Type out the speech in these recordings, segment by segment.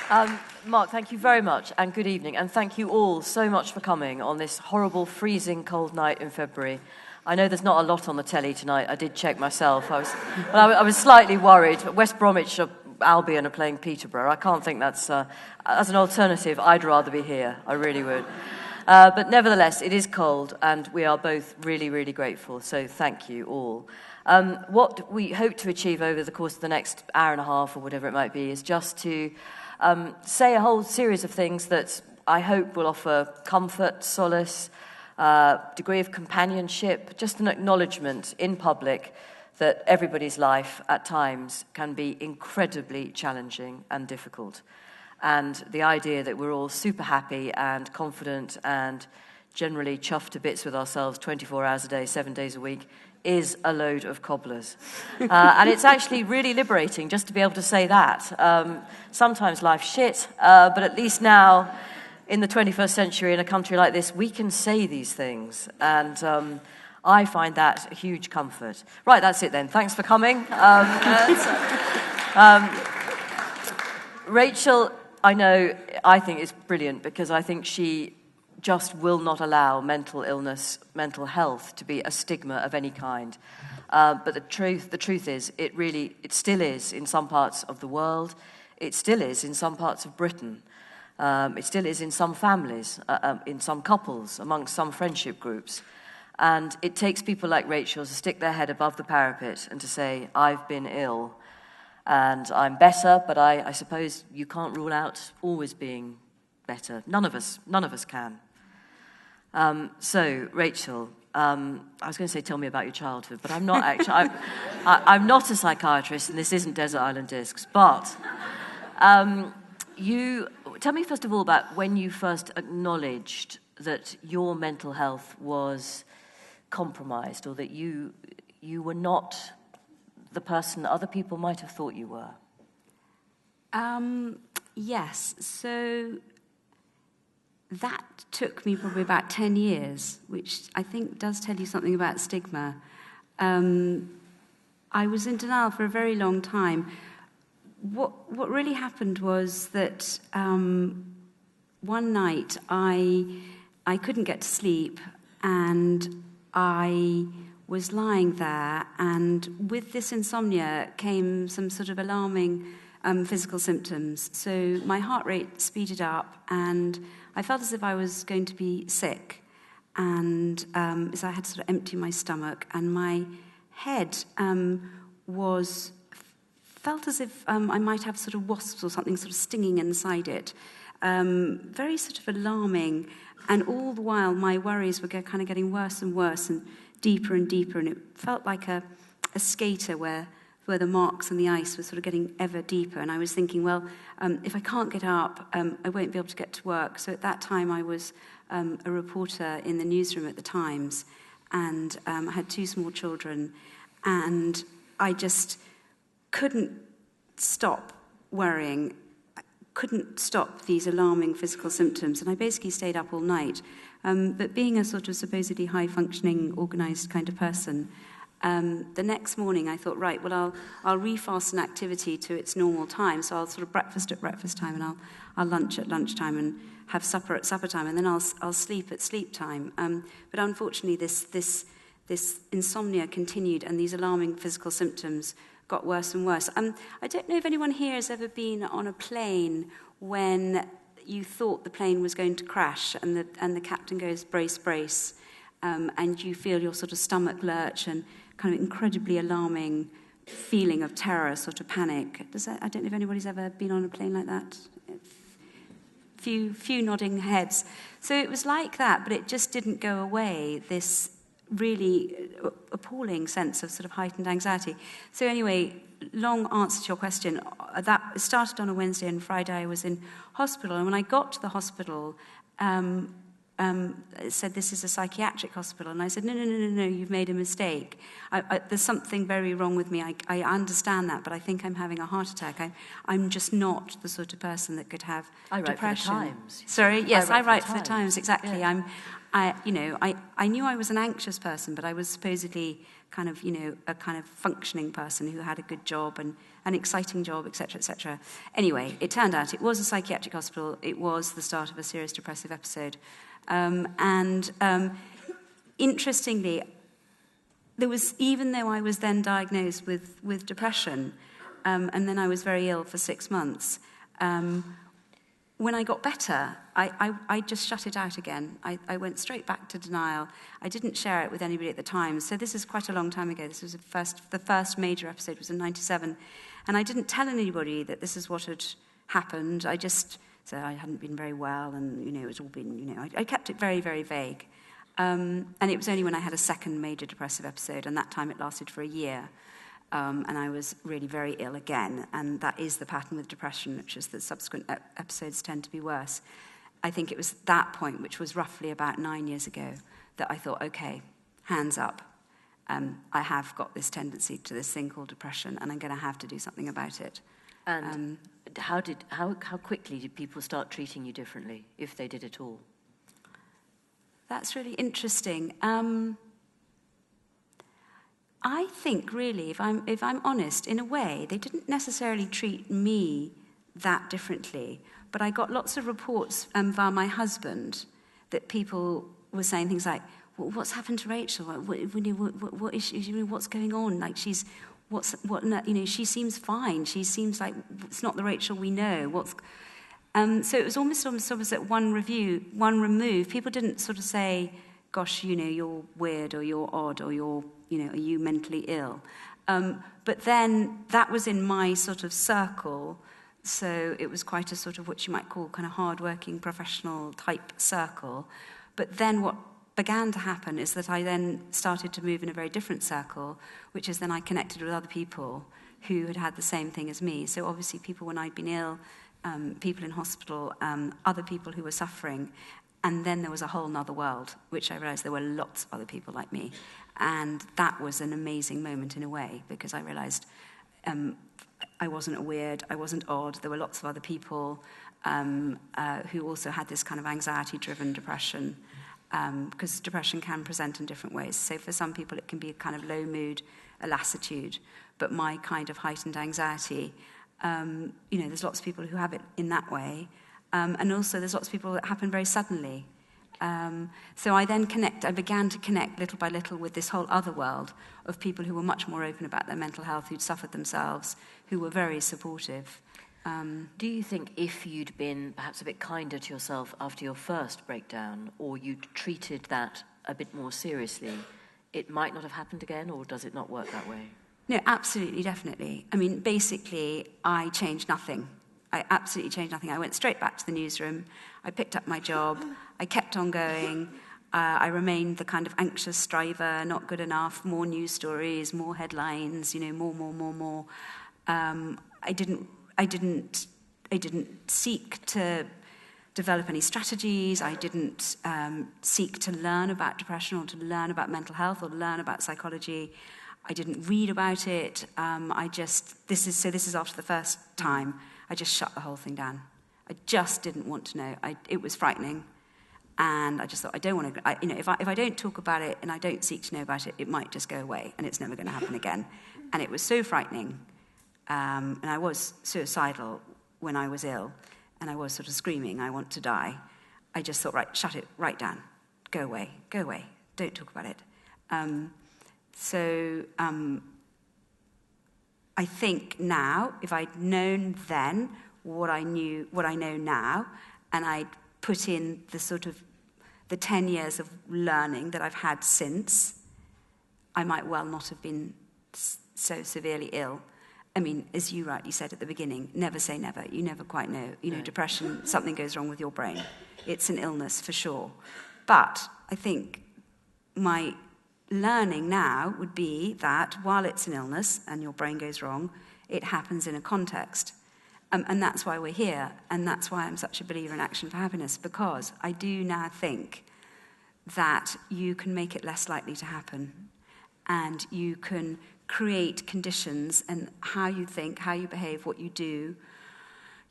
Mark, thank you very much, and good evening, and thank you all so much for coming on this horrible, freezing, cold night in February. I know there's not a lot on the telly tonight. I did check myself. I was slightly worried. West Bromwich Albion are playing Peterborough. I can't think that's... as an alternative, I'd rather be here. I really would. But nevertheless, it is cold, and we are both really, really grateful. So thank you all. What we hope to achieve over the course of the next hour and a half, or whatever it might be, is just to say a whole series of things that I hope will offer comfort, solace, degree of companionship, just an acknowledgement in public that everybody's life at times can be incredibly challenging and difficult. And the idea that we're all super happy and confident and generally chuffed to bits with ourselves 24 hours a day, 7 days a week, is a load of cobblers. And it's actually really liberating just to be able to say that. Sometimes life's shit, but at least now, in the 21st century, in a country like this, we can say these things. And I find that a huge comfort. Right, that's it then. Thanks for coming. Rachel, I think is brilliant because I think she just will not allow mental illness, mental health to be a stigma of any kind. But the truth is, it still is in some parts of the world. It still is in some parts of Britain. It still is in some families, in some couples, amongst some friendship groups. And it takes people like Rachel to stick their head above the parapet and to say, I've been ill and I'm better, but I suppose you can't rule out always being better. None of us can. So, Rachel, I was going to say tell me about your childhood, but I'm not actually. I'm not a psychiatrist, and this isn't Desert Island Discs, but you tell me first of all about when you first acknowledged that your mental health was compromised, or that you were not the person other people might have thought you were. Yes, so that took me probably about 10 years, which I think does tell you something about stigma. I was in denial for a very long time. What really happened was that one night I couldn't get to sleep, and I was lying there, and with this insomnia came some sort of alarming physical symptoms. So my heart rate speeded up, and I felt as if I was going to be sick, and as I had to sort of empty my stomach, and my head felt as if I might have sort of wasps or something sort of stinging inside it. Very sort of alarming, and all the while my worries were kind of getting worse and worse and deeper, and it felt like a skater where the marks on the ice were sort of getting ever deeper. And I was thinking, well, if I can't get up, I won't be able to get to work. So at that time, I was a reporter in the newsroom at the Times, and I had 2 small children, and I just couldn't stop worrying. I couldn't stop these alarming physical symptoms, and I basically stayed up all night. But being a sort of supposedly high-functioning, organised kind of person, the next morning I thought, right, well, I'll refasten activity to its normal time. So I'll sort of breakfast at breakfast time, and I'll lunch at lunchtime, and have supper at supper time, and then I'll sleep at sleep time. But unfortunately, this insomnia continued, and these alarming physical symptoms got worse and worse. I don't know if anyone here has ever been on a plane when you thought the plane was going to crash, and the captain goes, brace, brace, and you feel your sort of stomach lurch, and kind of incredibly alarming feeling of terror, sort of panic. I don't know if anybody's ever been on a plane like that. Few nodding heads. So it was like that, but it just didn't go away, this really appalling sense of sort of heightened anxiety. So anyway, long answer to your question, that started on a Wednesday, and Friday I was in hospital. And when I got to the hospital, it said, this is a psychiatric hospital. And I said, no, you've made a mistake. There's something very wrong with me. I understand that, but I think I'm having a heart attack. I'm just not the sort of person that could have depression. I write for the Times. Sorry? Yes, I write for the Times. Times, exactly. Yeah. I knew I was an anxious person, but I was supposedly kind of, a kind of functioning person who had a good job and an exciting job, etc., etc. Anyway, it turned out it was a psychiatric hospital. It was the start of a serious depressive episode. Interestingly, there was, even though I was then diagnosed with depression, and then I was very ill for 6 months, when I got better, I just shut it out again. I went straight back to denial. I didn't share it with anybody at the time. So this is quite a long time ago. This was the first major episode was in 1997. And I didn't tell anybody that this is what had happened. I just said I hadn't been very well, and, it was all been, I kept it very, very vague. And it was only when I had a second major depressive episode, and that time it lasted for a year. And I was really very ill again, and that is the pattern with depression, which is that subsequent episodes tend to be worse. I think it was that point, which was roughly about 9 years ago, that I thought, okay, hands up. I have got this tendency to this thing called depression, and I'm going to have to do something about it. And how quickly did people start treating you differently, if they did at all? That's really interesting. I think, really, if I'm honest, in a way, they didn't necessarily treat me that differently, but I got lots of reports via my husband that people were saying things like, well, what's happened to Rachel? What is, what's going on? Like, she seems fine. She seems like it's not the Rachel we know. So it was almost at one remove. People didn't sort of say, gosh, you're weird, or you're odd, or are you mentally ill? But then that was in my sort of circle, so it was quite a sort of what you might call kind of hard-working professional type circle. But then what began to happen is that I then started to move in a very different circle, which is then I connected with other people who had had the same thing as me. So obviously people when I'd been ill, people in hospital, other people who were suffering. And then there was a whole other world, which I realized there were lots of other people like me. And that was an amazing moment in a way, because I realized I wasn't a weird, I wasn't odd. There were lots of other people who also had this kind of anxiety-driven depression, because depression can present in different ways. So for some people it can be a kind of low mood, a lassitude. But my kind of heightened anxiety, there's lots of people who have it in that way. And also there's lots of people that happen very suddenly. So I began to connect little by little with this whole other world of people who were much more open about their mental health, who'd suffered themselves, who were very supportive. Do you think if you'd been perhaps a bit kinder to yourself after your first breakdown, or you'd treated that a bit more seriously, it might not have happened again, or does it not work that way? No, absolutely, definitely. I mean, basically, I changed nothing. I absolutely changed nothing. I went straight back to the newsroom. I picked up my job. I kept on going. I remained the kind of anxious striver, not good enough, more news stories, more headlines, more. I didn't seek to develop any strategies. I didn't seek to learn about depression or to learn about mental health or learn about psychology. I didn't read about it. This is after the first time. I just shut the whole thing down. I just didn't want to know. It was frightening, and I just thought I don't want to. If I don't talk about it and I don't seek to know about it, it might just go away, and it's never going to happen again. And it was so frightening, and I was suicidal when I was ill, and I was sort of screaming, "I want to die." I just thought, right, shut it right down, go away, don't talk about it. I think now, if I'd known then what I know now, and I'd put in the 10 years of learning that I've had since, I might well not have been so severely ill. I mean, as you rightly said at the beginning, never say never. You never quite know. Depression, something goes wrong with your brain. It's an illness for sure. But I think my learning now would be that while it's an illness and your brain goes wrong, it happens in a context. And that's why we're here, and that's why I'm such a believer in Action for Happiness, because I do now think that you can make it less likely to happen, and you can create conditions, and how you think, how you behave, what you do,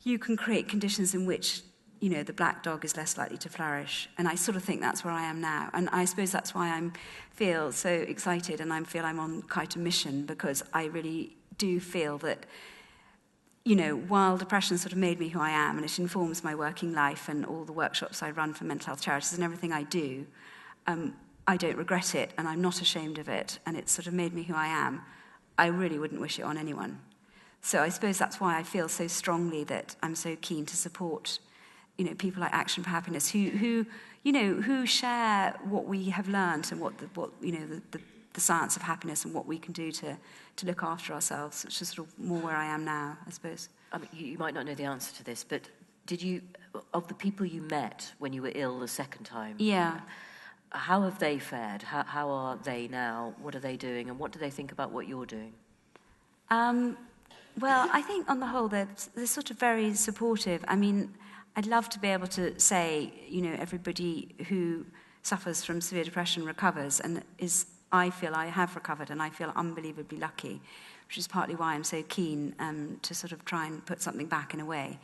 you can create conditions in which the black dog is less likely to flourish. And I sort of think that's where I am now. And I suppose that's why I feel so excited and I feel I'm on quite a mission, because I really do feel that, while depression sort of made me who I am and it informs my working life and all the workshops I run for mental health charities and everything I do, I don't regret it and I'm not ashamed of it, and it's sort of made me who I am. I really wouldn't wish it on anyone. So I suppose that's why I feel so strongly that I'm so keen to support, people like Action for Happiness who share what we have learned and what the science of happiness and what we can do to look after ourselves, which is sort of more where I am now, I suppose. I mean, you might not know the answer to this, but of the people you met when you were ill the second time? Yeah. How have they fared? How are they now? What are they doing? And what do they think about what you're doing? Well, I think on the whole they're sort of very supportive. I mean, I'd love to be able to say, everybody who suffers from severe depression recovers, and I feel I have recovered and I feel unbelievably lucky, which is partly why I'm so keen to sort of try and put something back in a way.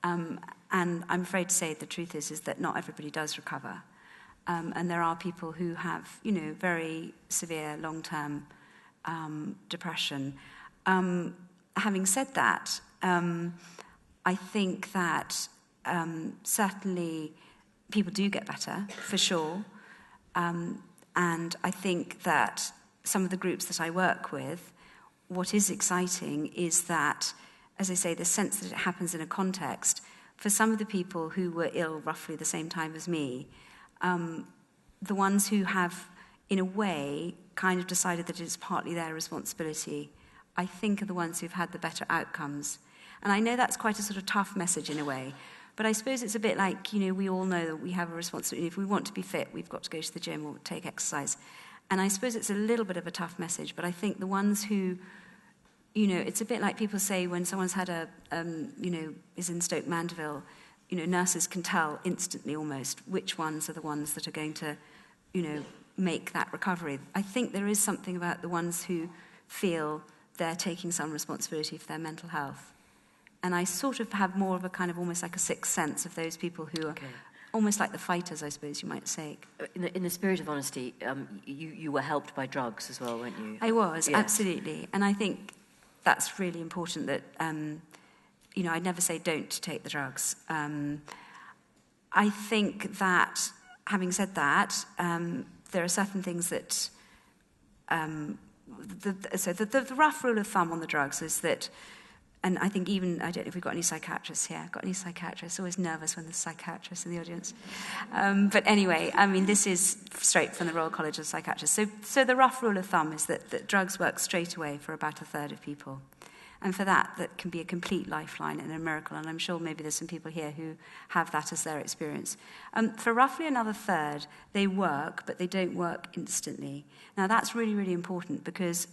And I'm afraid to say the truth is that not everybody does recover. And there are people who have, very severe long-term depression. Having said that, I think that certainly people do get better, for sure. And I think that some of the groups that I work with, what is exciting is that, as I say, the sense that it happens in a context. For some of the people who were ill roughly the same time as me, the ones who have, in a way, kind of decided that it's partly their responsibility, I think are the ones who've had the better outcomes. And I know that's quite a sort of tough message in a way, but I suppose it's a bit like, we all know that we have a responsibility. If we want to be fit, we've got to go to the gym or take exercise. And I suppose it's a little bit of a tough message, but I think the ones who, it's a bit like people say when someone's had is in Stoke Mandeville, nurses can tell instantly almost which ones are the ones that are going to, make that recovery. I think there is something about the ones who feel they're taking some responsibility for their mental health. And I sort of have more of a kind of almost like a sixth sense of those people who are almost like the fighters, I suppose you might say. In the spirit of honesty, you were helped by drugs as well, weren't you? I was, yes. Absolutely. And I think that's really important that, I'd never say don't take the drugs. I think that, having said that, there are certain things that... the rough rule of thumb on the drugs is that, and I think even, I don't know if we've got any psychiatrists here. Got any psychiatrists? Always nervous when there's psychiatrists in the audience. But anyway, I mean, this is straight from the Royal College of Psychiatrists. So the rough rule of thumb is that drugs work straight away for about a third of people. And for that can be a complete lifeline and a miracle. And I'm sure maybe there's some people here who have that as their experience. For roughly another third, they work, but they don't work instantly. Now, that's really, really important because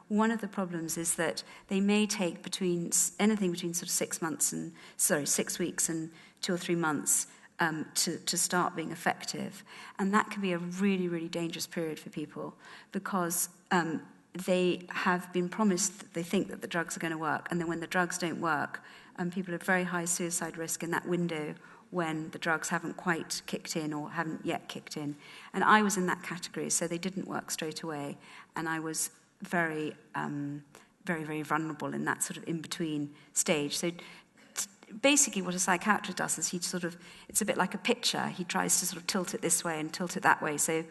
one of the problems is that they may take anything between sort of 6 weeks and 2 or 3 months to start being effective. And that can be a really, really dangerous period for people because they have been promised that they think that the drugs are going to work, and then when the drugs don't work, people have very high suicide risk in that window when the drugs haven't quite kicked in or haven't yet kicked in. And I was in that category, so they didn't work straight away, and I was very, very, very vulnerable in that sort of in-between stage. So basically what a psychiatrist does is it's a bit like a picture. He tries to sort of tilt it this way and tilt it that way. So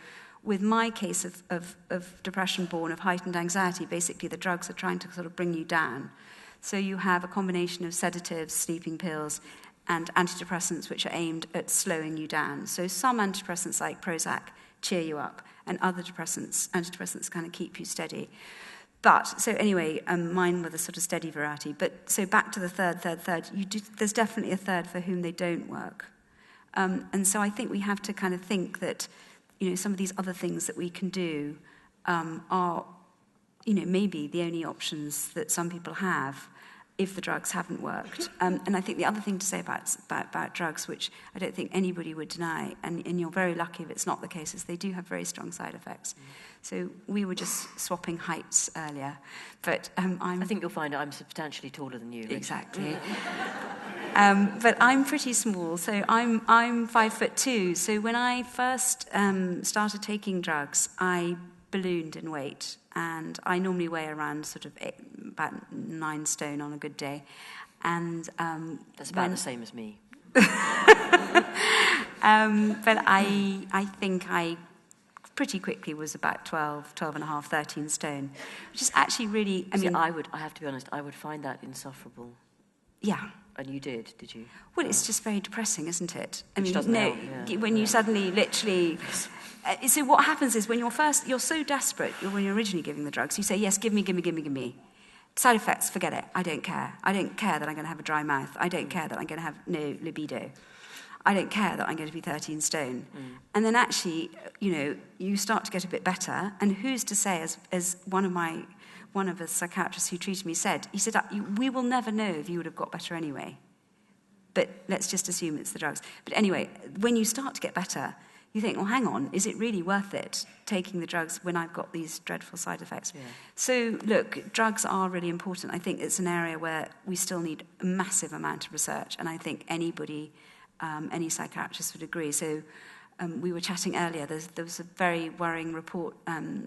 with my case of depression born of heightened anxiety, basically the drugs are trying to sort of bring you down. So you have a combination of sedatives, sleeping pills, and antidepressants which are aimed at slowing you down. So some antidepressants like Prozac cheer you up, and other antidepressants kind of keep you steady. But, so anyway, mine were the sort of steady variety. But, so back to the third, there's definitely a third for whom they don't work. And so I think we have to kind of think that some of these other things that we can do are, maybe the only options that some people have if the drugs haven't worked. And I think the other thing to say about drugs, which I don't think anybody would deny, and you're very lucky if it's not the case, is they do have very strong side effects. So we were just swapping heights earlier, but I think you'll find I'm substantially taller than you. Exactly. But I'm pretty small, so I'm 5'2". So when I first started taking drugs, I ballooned in weight, and I normally weigh around sort of about 9 stone on a good day. And that's about the same as me. But I think I pretty quickly was about 12 and a half, 13 stone, which is actually really, I have to be honest, I would find that insufferable. Yeah. And you did you? Well, it's just very depressing, isn't it? When you suddenly literally... so what happens is when you're so desperate, when you're originally giving the drugs, you say, yes, give me. Side effects, forget it. I don't care. I don't care that I'm going to have a dry mouth. I don't care that I'm going to have no libido. I don't care that I'm going to be 13 stone. And then actually, you start to get a bit better. And who's to say, as one of the psychiatrists who treated me said, he said, we will never know if you would have got better anyway. But let's just assume it's the drugs. But anyway, when you start to get better, you think, well, hang on, is it really worth it, taking the drugs when I've got these dreadful side effects? Yeah. So, look, drugs are really important. I think it's an area where we still need a massive amount of research, and I think anybody, any psychiatrist would agree. So we were chatting earlier, there was a very worrying report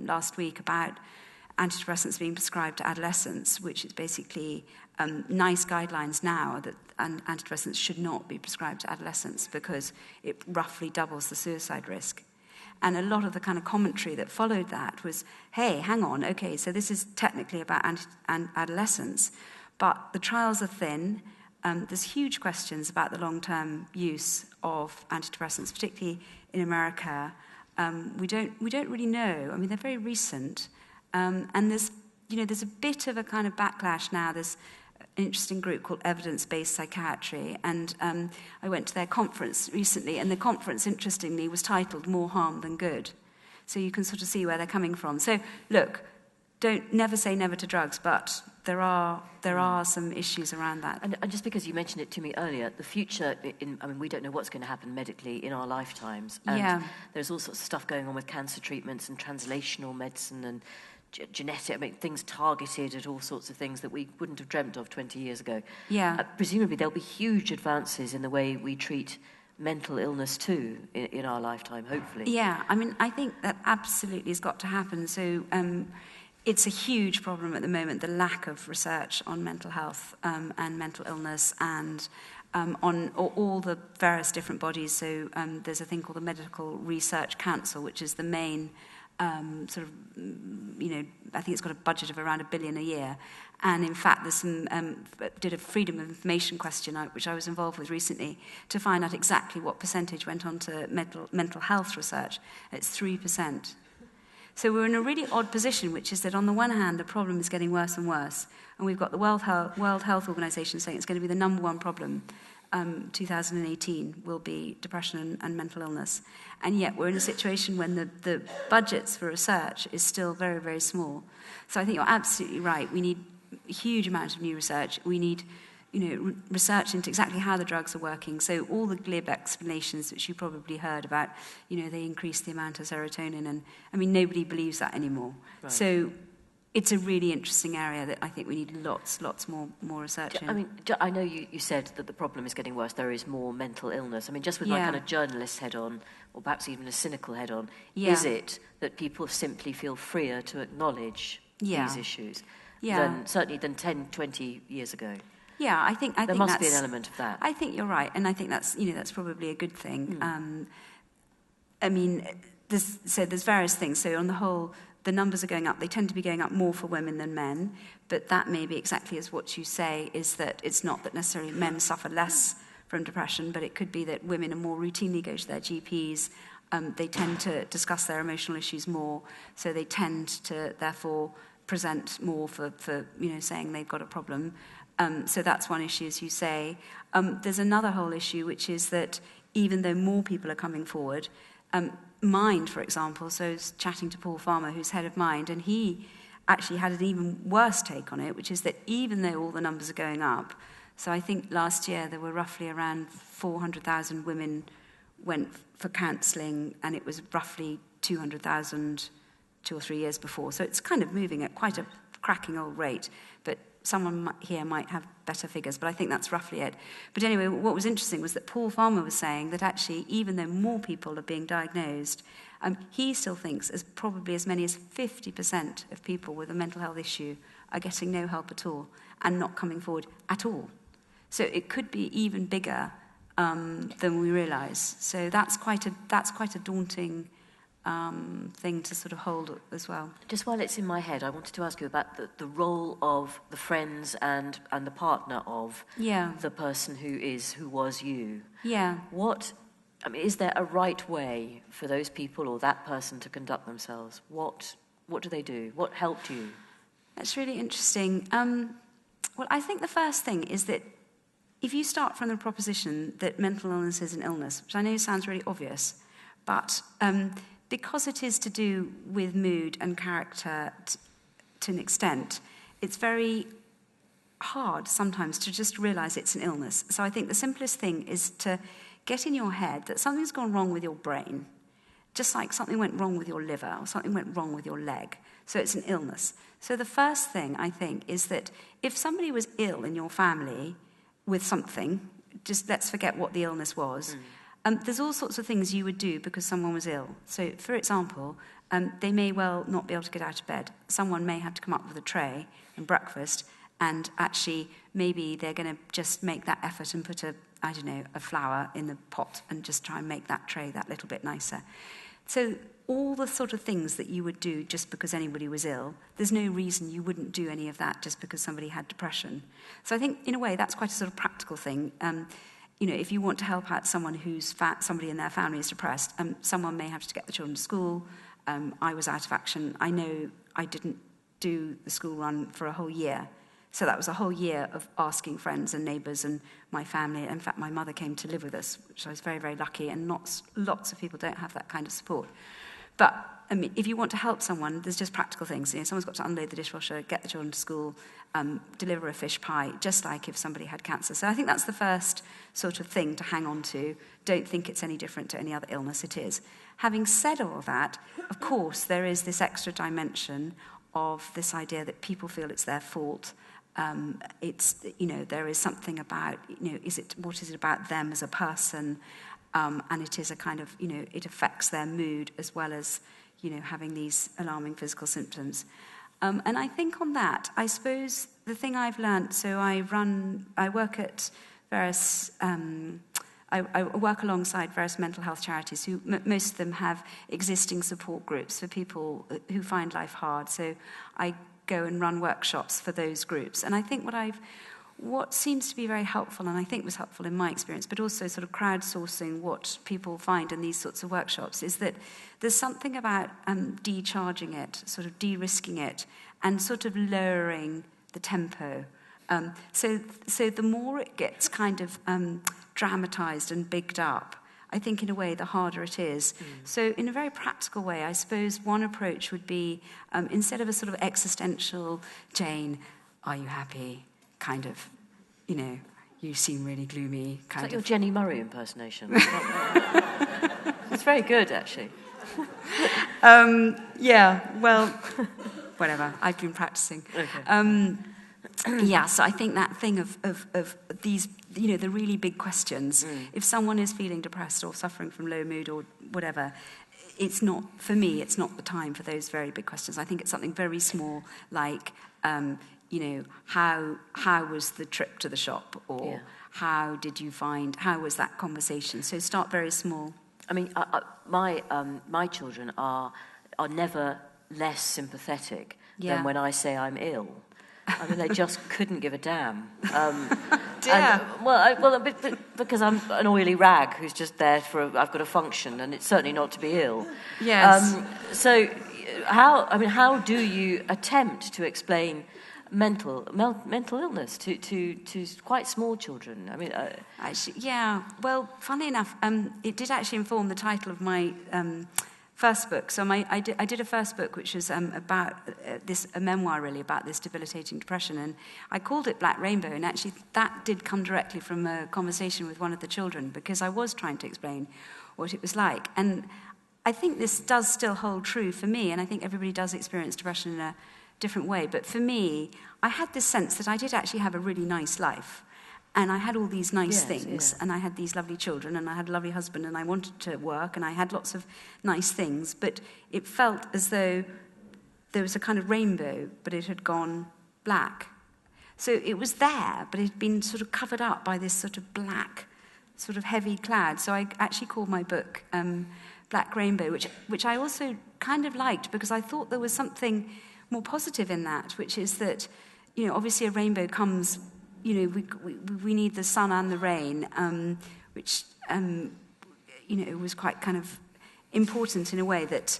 last week about antidepressants being prescribed to adolescents, which is basically nice guidelines now that antidepressants should not be prescribed to adolescents because it roughly doubles the suicide risk. And a lot of the kind of commentary that followed that was, hey, hang on, okay, so this is technically about adolescents, but the trials are thin. There's huge questions about the long-term use of antidepressants, particularly in America. We don't really know. I mean, they're very recent. And there's a bit of a kind of backlash now. There's an interesting group called Evidence-Based Psychiatry, and I went to their conference recently, and the conference, interestingly, was titled More Harm Than Good. So you can sort of see where they're coming from. So, look, don't never say never to drugs, but there are some issues around that. And just because you mentioned it to me earlier, the future, we don't know what's going to happen medically in our lifetimes. And there's all sorts of stuff going on with cancer treatments and translational medicine and genetic, things targeted at all sorts of things that we wouldn't have dreamt of 20 years ago. Yeah. Presumably there'll be huge advances in the way we treat mental illness too in our lifetime, hopefully. Yeah, I think that absolutely has got to happen. So it's a huge problem at the moment, the lack of research on mental health and mental illness and on all the various different bodies. So there's a thing called the Medical Research Council, which is the main I think it's got a budget of around $1 billion a year. And in fact, there's some, did a Freedom of Information question, which I was involved with recently, to find out exactly what percentage went on to mental health research. It's 3%. So we're in a really odd position, which is that on the one hand, the problem is getting worse and worse. And we've got the World Health Organization saying it's going to be the number one problem. 2018 will be depression and mental illness. And yet we're in a situation when the budgets for research is still very, very small. So I think you're absolutely right. We need a huge amount of new research. We need research into exactly how the drugs are working. So all the glib explanations which you probably heard about, they increase the amount of serotonin. And nobody believes that anymore. Right. So it's a really interesting area that I think we need lots more research in. I know you said that the problem is getting worse. There is more mental illness. Just with my kind of journalist head on, or perhaps even a cynical head on, is it that people simply feel freer to acknowledge these issues than 10, 20 years ago? Yeah, I think there must be an element of that. I think you're right, and I think that's probably a good thing. There's various things. So on the whole, the numbers are going up. They tend to be going up more for women than men, but that may be exactly as what you say, is that it's not that necessarily men suffer less from depression, but it could be that women are more routinely go to their GPs. They tend to discuss their emotional issues more, so they tend to therefore present more for saying they've got a problem. So that's one issue, as you say. There's another whole issue, which is that even though more people are coming forward, Mind, for example, so I was chatting to Paul Farmer, who's head of Mind, and he actually had an even worse take on it, which is that even though all the numbers are going up, so I think last year there were roughly around 400,000 women went for counselling, and it was roughly 200,000 2 or 3 years before. So it's kind of moving at quite a cracking old rate, but someone here might have better figures, but I think that's roughly it. But anyway, what was interesting was that Paul Farmer was saying that actually, even though more people are being diagnosed, he still thinks as probably as many as 50% of people with a mental health issue are getting no help at all and not coming forward at all. So it could be even bigger than we realise. So that's quite a daunting thing to sort of hold as well. Just while it's in my head, I wanted to ask you about the role of the friends and the partner of the person who was you. Yeah. Is there a right way for those people or that person to conduct themselves? What do they do? What helped you? That's really interesting. Well, I think the first thing is that if you start from the proposition that mental illness is an illness, which I know sounds really obvious, but because it is to do with mood and character to an extent, it's very hard sometimes to just realise it's an illness. So I think the simplest thing is to get in your head that something's gone wrong with your brain, just like something went wrong with your liver or something went wrong with your leg. So it's an illness. So the first thing, I think, is that if somebody was ill in your family with something, just let's forget what the illness was, there's all sorts of things you would do because someone was ill. So, for example, they may well not be able to get out of bed. Someone may have to come up with a tray and breakfast, and actually maybe they're going to just make that effort and put a flower in the pot and just try and make that tray that little bit nicer. So all the sort of things that you would do just because anybody was ill, there's no reason you wouldn't do any of that just because somebody had depression. So I think, in a way, that's quite a sort of practical thing. If you want to help out someone who's somebody in their family is depressed, someone may have to get the children to school. I was out of action. I know I didn't do the school run for a whole year. So that was a whole year of asking friends and neighbours and my family. In fact, my mother came to live with us, which I was very, very lucky, and lots of people don't have that kind of support. But, if you want to help someone, there's just practical things. Someone's got to unload the dishwasher, get the children to school, deliver a fish pie, just like if somebody had cancer. So I think that's the first sort of thing to hang on to. Don't think it's any different to any other illness. It is. Having said all that, of course, there is this extra dimension of this idea that people feel it's their fault. There is something about, what is it about them as a person? And it is a kind of, it affects their mood as well as, having these alarming physical symptoms. And I think on that, I suppose the thing I've learnt, so I work at various, I work alongside various mental health charities who, most of them have existing support groups for people who find life hard. So I go and run workshops for those groups. And I think what seems to be very helpful, and I think was helpful in my experience, but also sort of crowdsourcing what people find in these sorts of workshops, is that there's something about decharging it, sort of de-risking it, and sort of lowering the tempo. So the more it gets kind of dramatised and bigged up, I think in a way the harder it is. So in a very practical way, I suppose one approach would be, instead of a sort of existential, Jane, are you happy? Kind of, you seem really gloomy. It's like your Jenny Murray impersonation. It's very good, actually. Whatever. I've been practicing. Okay. So I think that thing of these, the really big questions. If someone is feeling depressed or suffering from low mood or whatever, it's not the time for those very big questions. I think it's something very small, like, how was the trip to the shop, or how was that conversation? So start very small. I mean, my children are never less sympathetic than when I say I'm ill. I mean, they just couldn't give a damn. Because I'm an oily rag who's just there I've got a function, and it's certainly not to be ill. Yes. So, how do you attempt to explain mental illness to quite small children? I mean, Well, funnily enough, it did actually inform the title of my first book. So I did a first book which was about a memoir really about this debilitating depression, and I called it Black Rainbow, and actually that did come directly from a conversation with one of the children, because I was trying to explain what it was like. And I think this does still hold true for me, and I think everybody does experience depression in a different way. But for me, I had this sense that I did actually have a really nice life. And I had all these nice things, and I had these lovely children, and I had a lovely husband, and I wanted to work, and I had lots of nice things. But it felt as though there was a kind of rainbow, but it had gone black. So it was there, but it had been sort of covered up by this sort of black, sort of heavy cloud. So I actually called my book Black Rainbow, which I also kind of liked, because I thought there was something more positive in that, which is that, obviously a rainbow comes, we need the sun and the rain, which, was quite kind of important in a way that,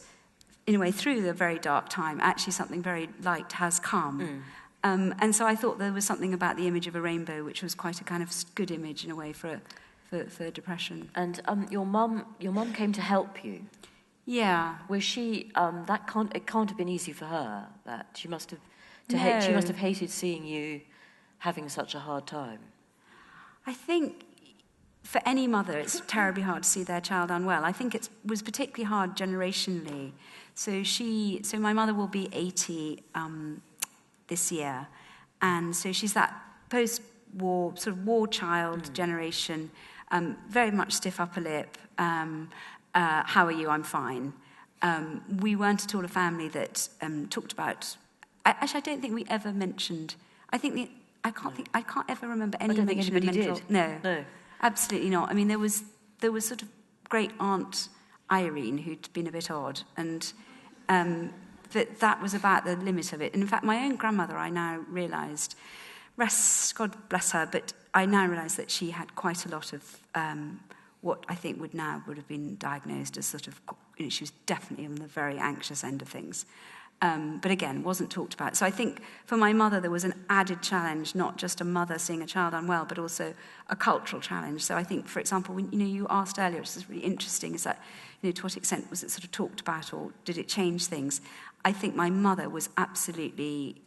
through the very dark time, actually something very light has come. And so I thought there was something about the image of a rainbow which was quite a kind of good image in a way for depression. And your mum came to help you. Yeah. Was she? It can't have been easy for her. That she must have. No. She must have hated seeing you having such a hard time. I think for any mother, it's terribly hard to see their child unwell. I think it was particularly hard generationally. So my mother will be 80 this year, and so she's that post-war sort of war child generation, very much stiff upper lip. How are you? I'm fine. We weren't at all a family that talked about. Actually, I don't think we ever mentioned. I can't ever remember any mention of mental. Did. No, absolutely not. I mean, there was sort of great aunt Irene who'd been a bit odd, and that was about the limit of it. And in fact, my own grandmother, I now realised, God bless her, but I now realise that she had quite a lot of what I think would have been diagnosed as sort of, she was definitely on the very anxious end of things. But again, wasn't talked about. So I think for my mother, there was an added challenge, not just a mother seeing a child unwell, but also a cultural challenge. So I think, for example, when you asked earlier, which is really interesting, is that, to what extent was it sort of talked about, or did it change things? I think my mother was absolutely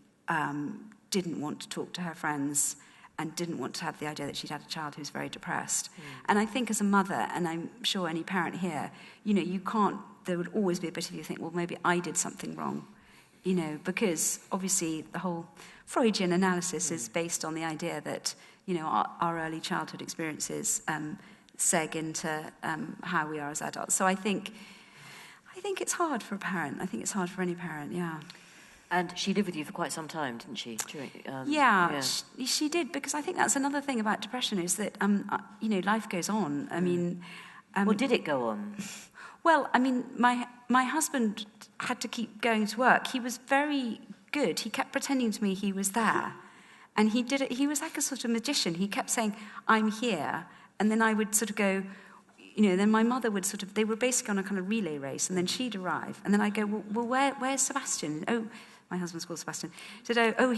didn't want to talk to her friends and didn't want to have the idea that she'd had a child who was very depressed. And I think as a mother, and I'm sure any parent here, you can't, there would always be a bit of you think, well, maybe I did something wrong. Because obviously the whole Freudian analysis is based on the idea that, our early childhood experiences seg into how we are as adults. So I think it's hard for a parent. I think it's hard for any parent, yeah. And she lived with you for quite some time, didn't she? She did, because I think that's another thing about depression is that, life goes on. I mean... well, did it go on? Well, I mean, my husband had to keep going to work. He was very good. He kept pretending to me he was there. And he did it. He was like a sort of magician. He kept saying, I'm here. And then I would sort of go, then my mother would sort of, they were basically on a kind of relay race, and then she'd arrive. And then I'd go, well, where's Sebastian? Oh, my husband's called Sebastian. He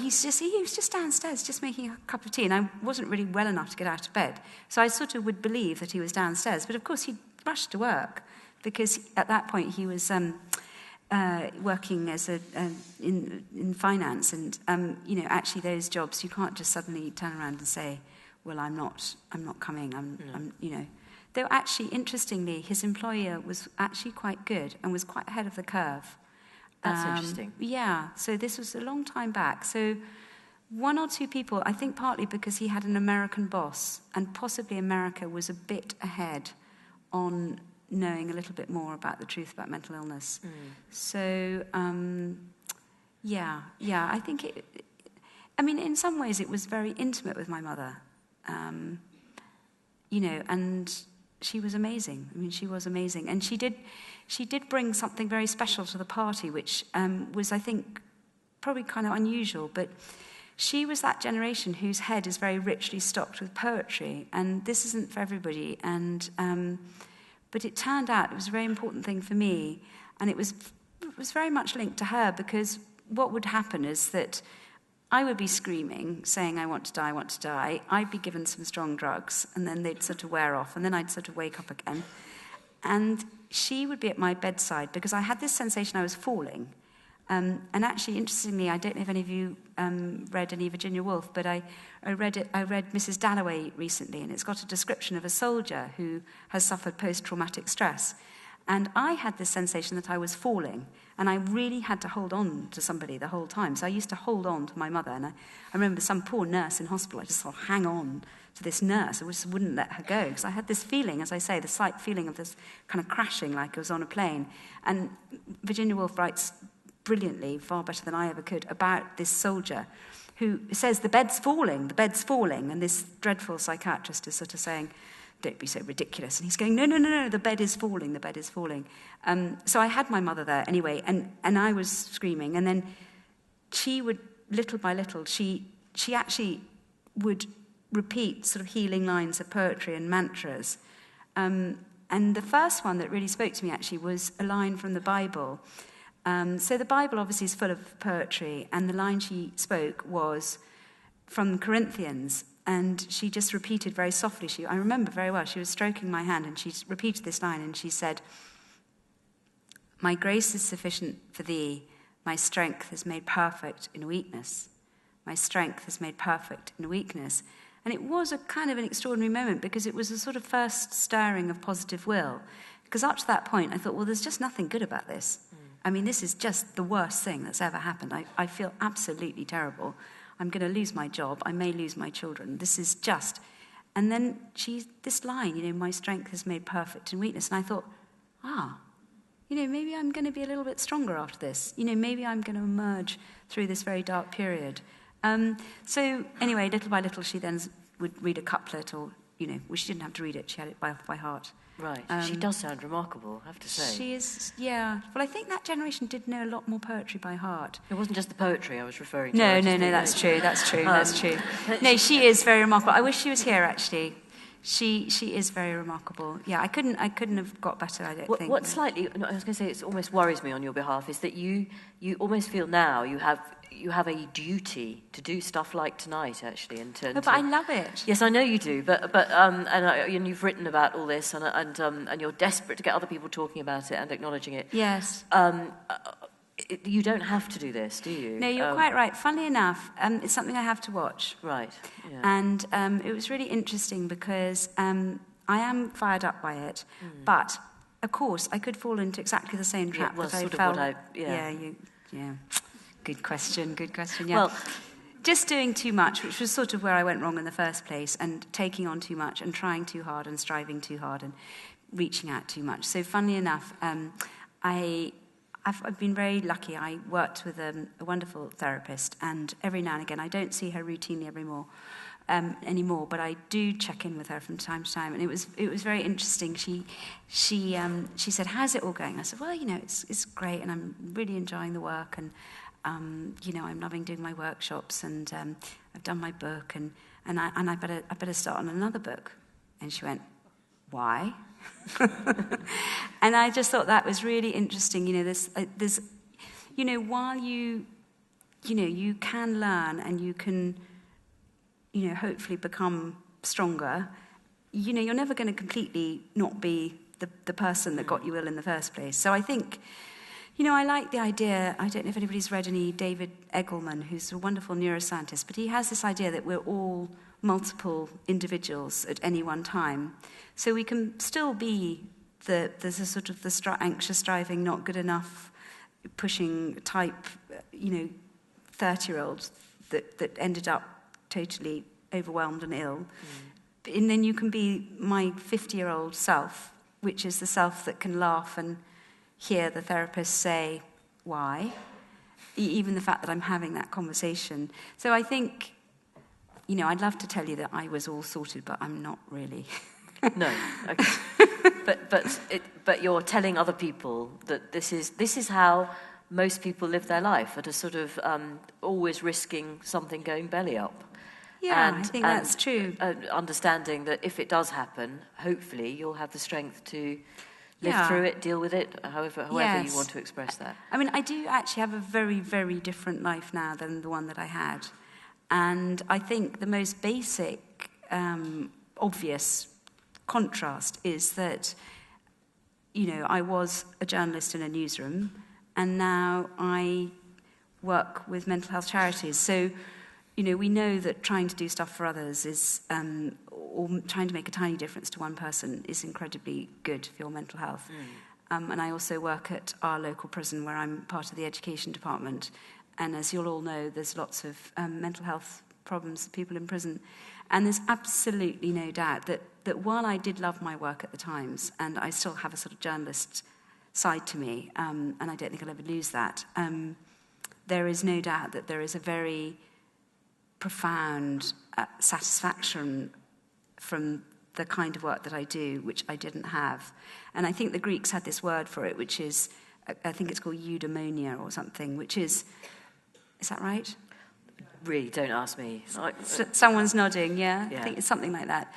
said, he was just downstairs, just making a cup of tea. And I wasn't really well enough to get out of bed. So I sort of would believe that he was downstairs. But of course, he'd rushed to work, because at that point he was working as in finance, and actually those jobs you can't just suddenly turn around and say, well, I'm not coming. Though actually, interestingly, his employer was actually quite good and was quite ahead of the curve. That's interesting. Yeah. So this was a long time back. So one or two people, I think partly because he had an American boss, and possibly America was a bit ahead on knowing a little bit more about the truth about mental illness. So, I think in some ways it was very intimate with my mother, and she was amazing. I mean, she was amazing. And she did bring something very special to the party, which was, I think, probably kind of unusual, but she was that generation whose head is very richly stocked with poetry, and this isn't for everybody, and... But it turned out it was a very important thing for me, and it was very much linked to her, because what would happen is that I would be screaming, saying, I want to die, I want to die. I'd be given some strong drugs, and then they'd sort of wear off, and then I'd sort of wake up again. And she would be at my bedside, because I had this sensation I was falling. And actually, interestingly, I don't know if any of you read any Virginia Woolf, but I read Mrs. Dalloway recently, and it's got a description of a soldier who has suffered post-traumatic stress. And I had this sensation that I was falling, and I really had to hold on to somebody the whole time. So I used to hold on to my mother, and I remember some poor nurse in hospital, I just sort of hang on to this nurse. I just wouldn't let her go, because I had this feeling, as I say, the slight feeling of this kind of crashing like I was on a plane. And Virginia Woolf writes brilliantly, far better than I ever could, about this soldier who says, the bed's falling, and this dreadful psychiatrist is sort of saying, don't be so ridiculous. And he's going, no, the bed is falling. So I had my mother there anyway, and I was screaming. And then she would, little by little, she actually would repeat sort of healing lines of poetry and mantras. And the first one that really spoke to me actually was a line from the Bible. So the Bible obviously is full of poetry, and the line she spoke was from Corinthians. And she just repeated very softly. I remember very well, she was stroking my hand, and she repeated this line, and she said, my grace is sufficient for thee. My strength is made perfect in weakness. My strength is made perfect in weakness. And it was a kind of an extraordinary moment, because it was a sort of first stirring of positive will. Because up to that point, I thought, well, there's just nothing good about this. I mean, this is just the worst thing that's ever happened. I feel absolutely terrible. I'm going to lose my job. I may lose my children. This is just... And then this line, my strength is made perfect in weakness. And I thought, maybe I'm going to be a little bit stronger after this. Maybe I'm going to emerge through this very dark period. So anyway, little by little, she then would read a couplet, or, well, she didn't have to read it. She had it by heart. Right. She does sound remarkable, I have to say. She is, yeah. Well, I think that generation did know a lot more poetry by heart. It wasn't just the poetry I was referring to. No, that's true. No, she is very remarkable. I wish she was here, actually. She is very remarkable. Yeah, I couldn't have got better, I don't think. What slightly, I was going to say, it almost worries me on your behalf, is that you almost feel now you have a duty to do stuff like tonight, actually, and to. No, but I love it. Yes, I know you do, and you've written about all this, and you're desperate to get other people talking about it and acknowledging it. Yes. You don't have to do this, do you? No, you're quite right. Funnily enough, it's something I have to watch. Right. Yeah. And it was really interesting because I am fired up by it, but of course I could fall into exactly the same trap that I fell. Yeah. Good question. Yeah. Well, just doing too much, which was sort of where I went wrong in the first place, and taking on too much, and trying too hard, and striving too hard, and reaching out too much. So, funnily enough, I've been very lucky. I worked with a wonderful therapist, and every now and again, I don't see her routinely anymore, but I do check in with her from time to time, and it was very interesting. She said, "How's it all going?" I said, "Well, it's great, and I'm really enjoying the work, and I'm loving doing my workshops, and I've done my book, and I better start on another book." And she went, "Why?" And I just thought that was really interesting. There's while you can learn, and you can, hopefully become stronger, you're never going to completely not be the person that got you ill in the first place. So I think, I like the idea, I don't know if anybody's read any David Eggleman, who's a wonderful neuroscientist, but he has this idea that we're all multiple individuals at any one time. So we can still be the sort of the anxious, striving, not good enough, pushing type, 30-year-old that ended up totally overwhelmed and ill. And then you can be my 50-year-old self, which is the self that can laugh and hear the therapist say, why? Even the fact that I'm having that conversation. So I think, I'd love to tell you that I was all sorted, but I'm not really. No, okay. but you're telling other people that this is how most people live their life, at a sort of always risking something going belly up. Yeah, I think that's true. Understanding that if it does happen, hopefully you'll have the strength to live through it, deal with it, however you want to express that. I mean, I do actually have a very, very different life now than the one that I had. And I think the most basic, obvious contrast is that, I was a journalist in a newsroom, and now I work with mental health charities. So, we know that trying to do stuff for others is, or trying to make a tiny difference to one person is incredibly good for your mental health. And I also work at our local prison where I'm part of the education department. And as you'll all know, there's lots of mental health problems, people in prison. And there's absolutely no doubt that while I did love my work at the Times, and I still have a sort of journalist side to me, and I don't think I'll ever lose that, there is no doubt that there is a very profound satisfaction from the kind of work that I do, which I didn't have. And I think the Greeks had this word for it, which is, I think it's called eudaimonia or something, which is that right? Really, don't ask me. Someone's nodding, yeah? Yeah. I think it's something like that.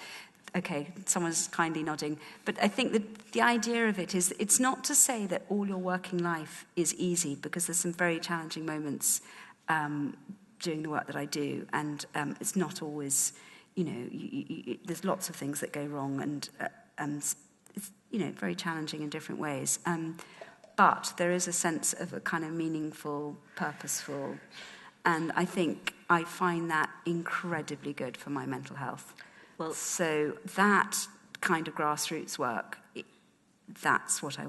Okay, someone's kindly nodding. But I think that the idea of it is, it's not to say that all your working life is easy, because there's some very challenging moments doing the work that I do, and it's not always, there's lots of things that go wrong, and it's, very challenging in different ways. But there is a sense of a kind of meaningful, purposeful, and I think I find that incredibly good for my mental health. Well, so that kind of grassroots work, that's what I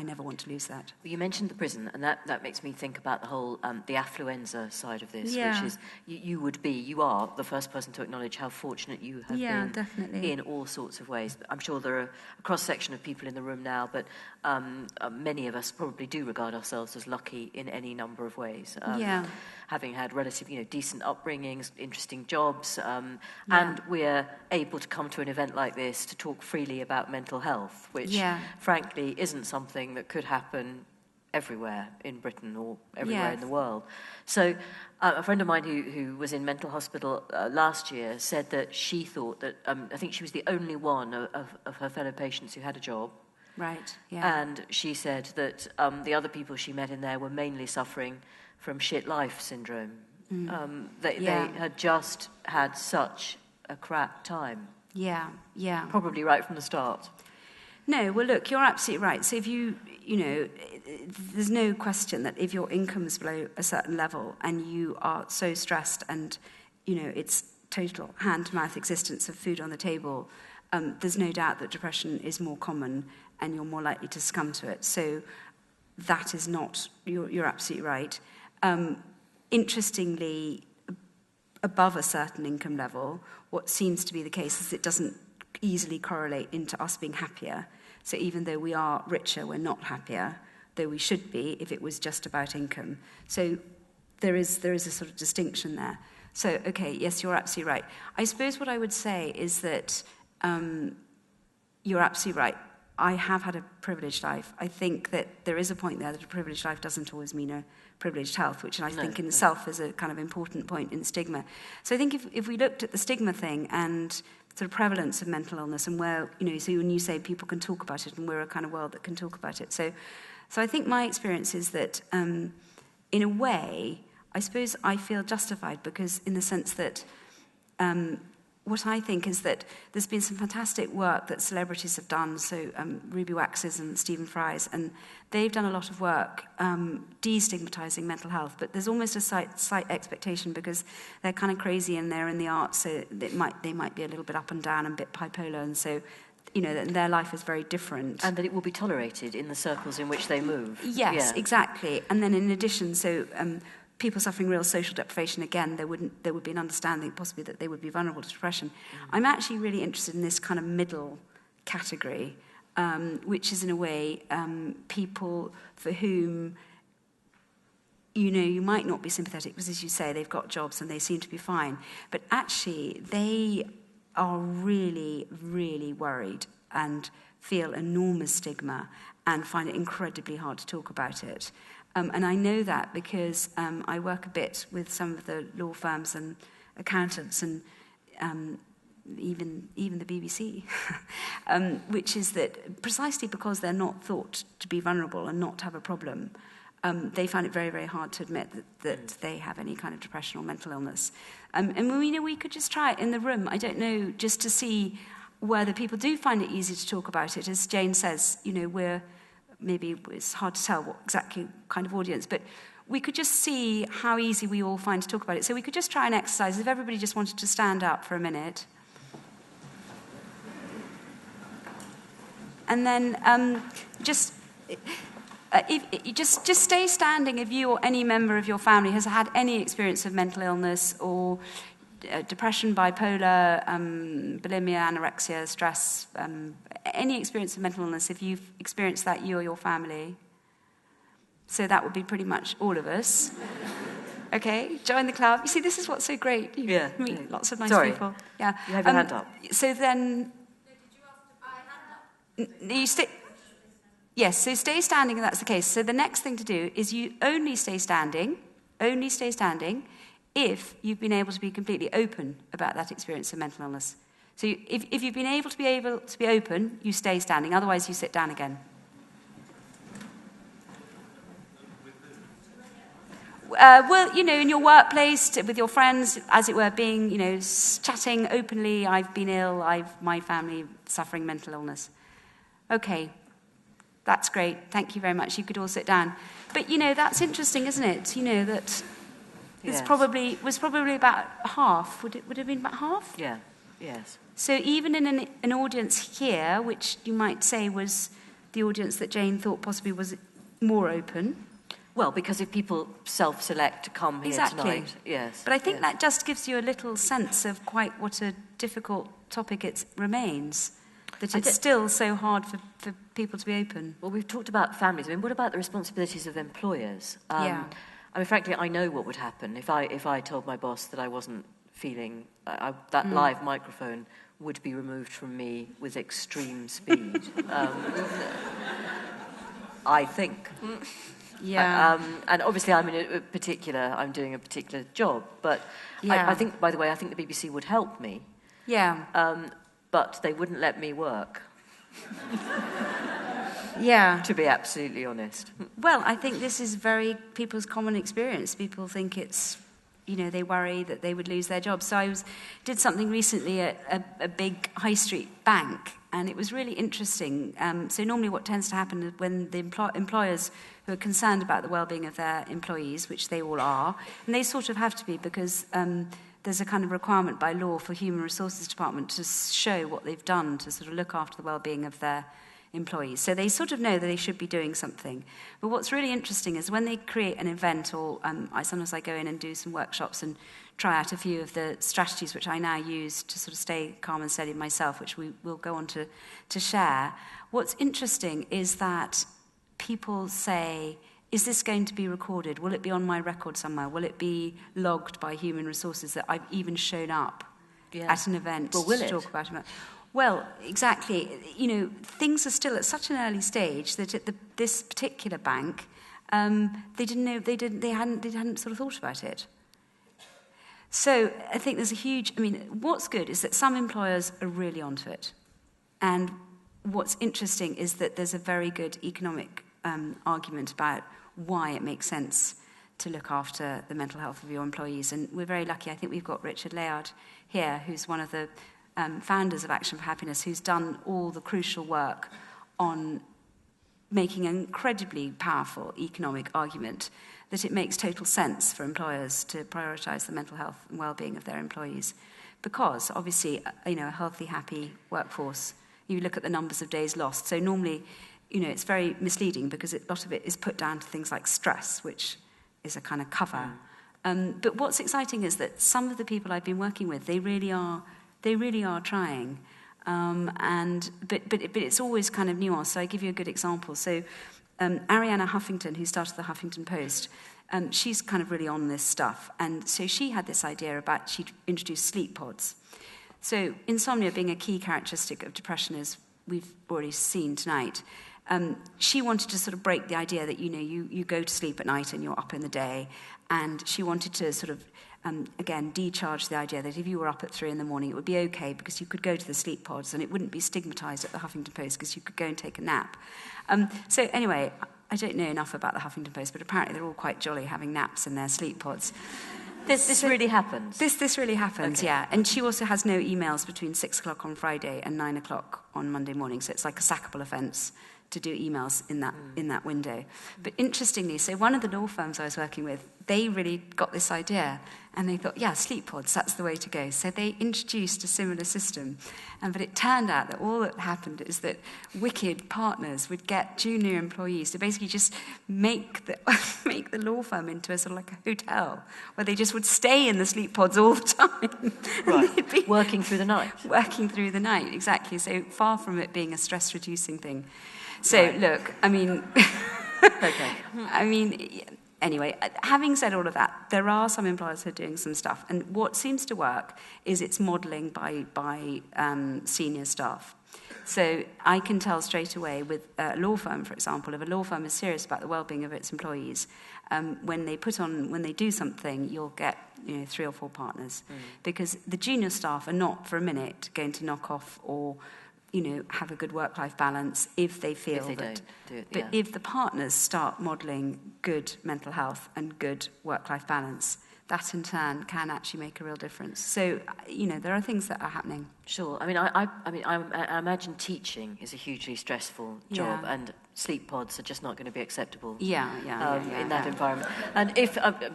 never want to lose that. you mentioned the prison, and that makes me think about the whole, the affluenza side of this, Yeah. which is, you are the first person to acknowledge how fortunate you have been definitely. in all sorts of ways. I'm sure there are a cross-section of people in the room now, but many of us probably do regard ourselves as lucky in any number of ways. Having had relatively, decent upbringings, interesting jobs, and we're able to come to an event like this to talk freely about mental health, which frankly isn't something that could happen everywhere in Britain or everywhere in the world. So a friend of mine who was in mental hospital last year said that she thought that, I think she was the only one of her fellow patients who had a job. Right, yeah. And she said that the other people she met in there were mainly suffering from shit life syndrome. They had just had such a crap time. Yeah. Probably right from the start. No, well, look, you're absolutely right. So if there's no question that if your income is below a certain level and you are so stressed and, it's total hand-to-mouth existence of food on the table, there's no doubt that depression is more common and you're more likely to succumb to it. So that is not, you're absolutely right. Interestingly, above a certain income level, what seems to be the case is it doesn't easily correlate into us being happier. So even though we are richer, we're not happier, though we should be if it was just about income. So there is a sort of distinction there. So, okay, yes, you're absolutely right. I suppose what I would say is that you're absolutely right. I have had a privileged life. I think that there is a point there that a privileged life doesn't always mean a privileged health, which I think in itself is a kind of important point in stigma. So I think if we looked at the stigma thing and sort of prevalence of mental illness and where, so when you say people can talk about it and we're a kind of world that can talk about it. So I think my experience is that in a way, I suppose I feel justified because in the sense that what I think is that there's been some fantastic work that celebrities have done, so Ruby Waxes and Stephen Fry's, and they've done a lot of work destigmatizing mental health, but there's almost a slight expectation because they're kind of crazy and they're in the arts, so they might be a little bit up and down and a bit bipolar, and so their life is very different. And that it will be tolerated in the circles in which they move. Yes, exactly. And then in addition, so people suffering real social deprivation, again, there would be an understanding possibly that they would be vulnerable to depression. I'm actually really interested in this kind of middle category, which is in a way people for whom, you might not be sympathetic because, as you say, they've got jobs and they seem to be fine. But actually, they are really, really worried and feel enormous stigma and find it incredibly hard to talk about it. And I know that because I work a bit with some of the law firms and accountants and even the BBC, which is that precisely because they're not thought to be vulnerable and not to have a problem, they find it very, very hard to admit that they have any kind of depression or mental illness. And we could just try it in the room, I don't know, just to see whether people do find it easy to talk about it. As Jane says, maybe it's hard to tell what exactly kind of audience, but we could just see how easy we all find to talk about it. So we could just try an exercise. If everybody just wanted to stand up for a minute. And then just stay standing if you or any member of your family has had any experience of mental illness or depression, bipolar, bulimia, anorexia, stress, any experience of mental illness, if you've experienced that, you or your family. So that would be pretty much all of us. Okay, join the club. You see, this is what's so great. You meet lots of nice people. Yeah. You have your hand up. So then... Did you ask to buy a hand up? You stay... Yes, so stay standing if that's the case. So the next thing to do is you only stay standing if you've been able to be completely open about that experience of mental illness. So if you've been able to be open, you stay standing. Otherwise, you sit down again. Well, in your workplace, with your friends, as it were, being, chatting openly, I've been ill, my family suffering mental illness. Okay, that's great, thank you very much, you could all sit down. But, that's interesting, isn't it? That it's was probably about half. Would it have been about half? Yeah, yes. So even in an audience here, which you might say was the audience that Jane thought possibly was more open... Well, because if people self-select to come here tonight, yes. But I think that just gives you a little sense of quite what a difficult topic it remains, that it's still so hard for people to be open. Well, we've talked about families. I mean, what about the responsibilities of employers? I mean, frankly, I know what would happen if I told my boss that I wasn't feeling... that live microphone would be removed from me with extreme speed. I think... Yeah. And obviously I'm doing a particular job, but I think, by the way, I think the BBC would help me. Yeah. But they wouldn't let me work. Yeah. To be absolutely honest. Well, I think this is people's common experience. People think it's, they worry that they would lose their jobs. So I did something recently at a big high street bank, and it was really interesting. So normally what tends to happen is when the employers who are concerned about the well-being of their employees, which they all are, and they sort of have to be because there's a kind of requirement by law for Human Resources Department to show what they've done to sort of look after the well-being of their employees. So they sort of know that they should be doing something. But what's really interesting is when they create an event, or sometimes I go in and do some workshops and try out a few of the strategies which I now use to sort of stay calm and steady myself, which we will go on to share. What's interesting is that people say, is this going to be recorded? Will it be on my record somewhere? Will it be logged by Human Resources that I've even shown up at an event to talk about it? Well, exactly. Things are still at such an early stage that at this particular bank, they hadn't sort of thought about it. So I think there's what's good is that some employers are really onto it. And what's interesting is that there's a very good economic argument about why it makes sense to look after the mental health of your employees. And we're very lucky. I think we've got Richard Layard here, who's one of the founders of Action for Happiness, who's done all the crucial work on making an incredibly powerful economic argument that it makes total sense for employers to prioritise the mental health and well-being of their employees. Because, obviously, a healthy, happy workforce, you look at the numbers of days lost. So normally, it's very misleading because a lot of it is put down to things like stress, which is a kind of cover. But what's exciting is that some of the people I've been working with, they really are trying. But it's always kind of nuanced. So I give you a good example. So Arianna Huffington, who started the Huffington Post, she's kind of really on this stuff. And so she had this idea she'd introduced sleep pods. So insomnia being a key characteristic of depression, as we've already seen tonight, she wanted to sort of break the idea that, you go to sleep at night and you're up in the day. And she wanted to sort of, again, decharge the idea that if you were up at 3 a.m, it would be okay because you could go to the sleep pods and it wouldn't be stigmatised at the Huffington Post because you could go and take a nap. So anyway, I don't know enough about the Huffington Post, but apparently they're all quite jolly having naps in their sleep pods. This really happens? This really happens, okay. Yeah. And she also has no emails between 6 o'clock on Friday and 9 o'clock on Monday morning, so it's like a sackable offence do emails in that window. But interestingly, so one of the law firms I was working with, they really got this idea, and they thought, yeah, sleep pods, that's the way to go. So they introduced a similar system, but it turned out that all that happened is that wicked partners would get junior employees to basically just make the make the law firm into a sort of like a hotel, where they just would stay in the sleep pods all the time. Right. They'd be working through the night. Working through the night, exactly. So far from it being a stress-reducing thing. So, right. Look, I mean... Okay. I mean, anyway, having said all of that, there are some employers who are doing some stuff. And what seems to work is it's modelling by senior staff. So I can tell straight away with a law firm, for example, if a law firm is serious about the well-being of its employees, when they do something, you'll get 3 or 4 partners. Because the junior staff are not for a minute going to knock off or have a good work-life balance if they feel if they that... don't do it, But if the partners start modelling good mental health and good work-life balance, that in turn can actually make a real difference. So, there are things that are happening. Sure. I mean, I imagine teaching is a hugely stressful job, and sleep pods are just not going to be acceptable. In that environment. And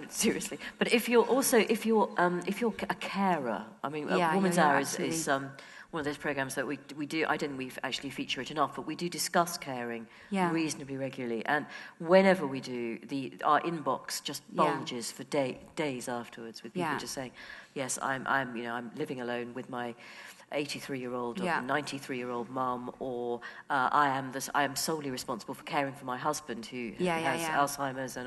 seriously, but if you're a carer, I mean, Woman's Hour is one of those programs that we do. I don't think we actually feature it enough, but we do discuss caring reasonably regularly. And whenever we do, our inbox just bulges for days afterwards with people just saying, "Yes, I'm living alone with my 83-year-old or 93-year-old mum, or I am solely responsible for caring for my husband who has Alzheimer's."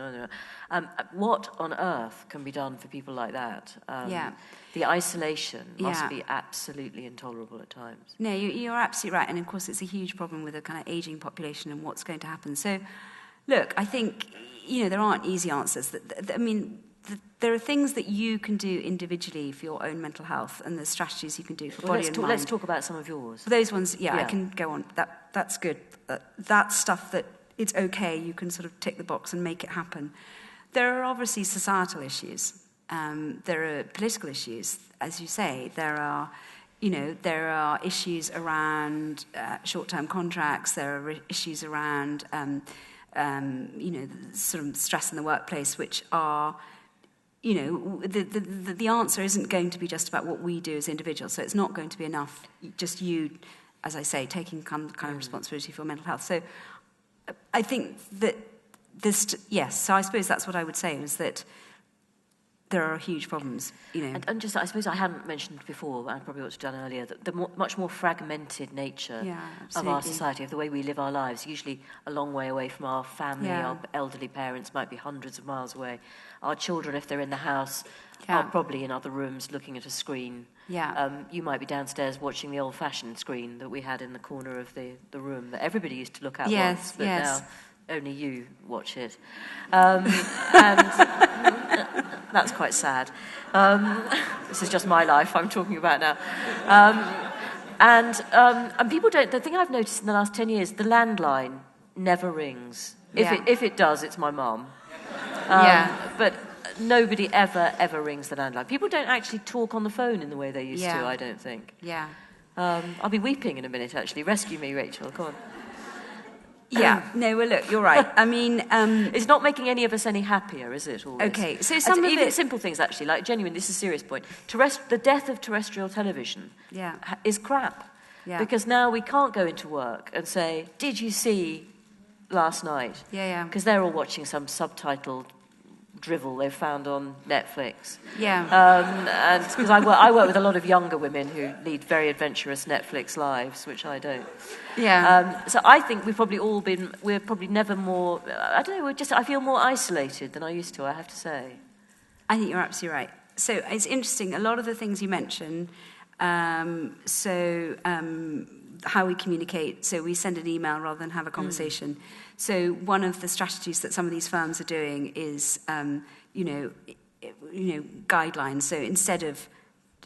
And what on earth can be done for people like that? The isolation must be absolutely intolerable at times. No, you're absolutely right. And of course, it's a huge problem with a kind of ageing population and what's going to happen. So, look, I think, there aren't easy answers. There are things that you can do individually for your own mental health, and there's strategies you can do for body and mind. Let's talk about some of yours. For those ones, I can go on. That's good. That's stuff that it's okay. You can sort of tick the box and make it happen. There are obviously societal issues. There are political issues, as you say. There are issues around short-term contracts. There are issues around, sort of stress in the workplace, which are, the answer isn't going to be just about what we do as individuals. So it's not going to be enough just you, as I say, taking kind of responsibility for mental health. So I think that so I suppose that's what I would say, is that there are huge problems, And just, I suppose I hadn't mentioned before, and I probably ought to have done earlier, that the much more fragmented nature of our society, of the way we live our lives, usually a long way away from our family. Our elderly parents might be hundreds of miles away. Our children, if they're in the house, are probably in other rooms looking at a screen. You might be downstairs watching the old-fashioned screen that we had in the corner of the room that everybody used to look at once, but now only you watch it. And that's quite sad. This is just my life I'm talking about now. And people don't... The thing I've noticed in the last 10 years, the landline never rings. If it does, it's my mum. But nobody ever rings the landline. People don't actually talk on the phone in the way they used to, I don't think. I'll be weeping in a minute, actually. Rescue me, Rachel. Go on. No, well, look, you're right. I mean... it's not making any of us any happier, is it, all this? Okay, so some of even simple things, actually, like, genuinely, this is a serious point. The death of terrestrial television is crap. Because now we can't go into work and say, "Did you see last night?" Because they're all watching some subtitled drivel they've found on Netflix. And because I work with a lot of younger women who lead very adventurous Netflix lives, which I don't. So I think we're probably never more, I don't know, I feel more isolated than I used to, I have to say. I think you're absolutely right. So it's interesting, a lot of the things you mention, how we communicate, so we send an email rather than have a conversation. So one of the strategies that some of these firms are doing is, guidelines. So instead of,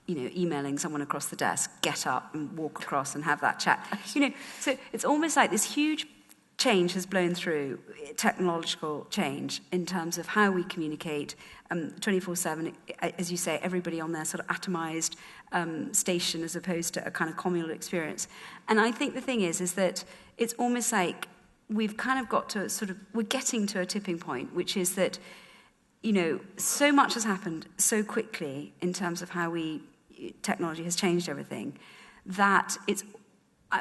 emailing someone across the desk, get up and walk across and have that chat. So it's almost like this huge change has blown through, technological change in terms of how we communicate 24/7, as you say, everybody on their sort of atomized station as opposed to a kind of communal experience. And I think the thing is that it's almost like we've kind of got to we're getting to a tipping point, which is that, so much has happened so quickly in terms of how technology has changed everything, that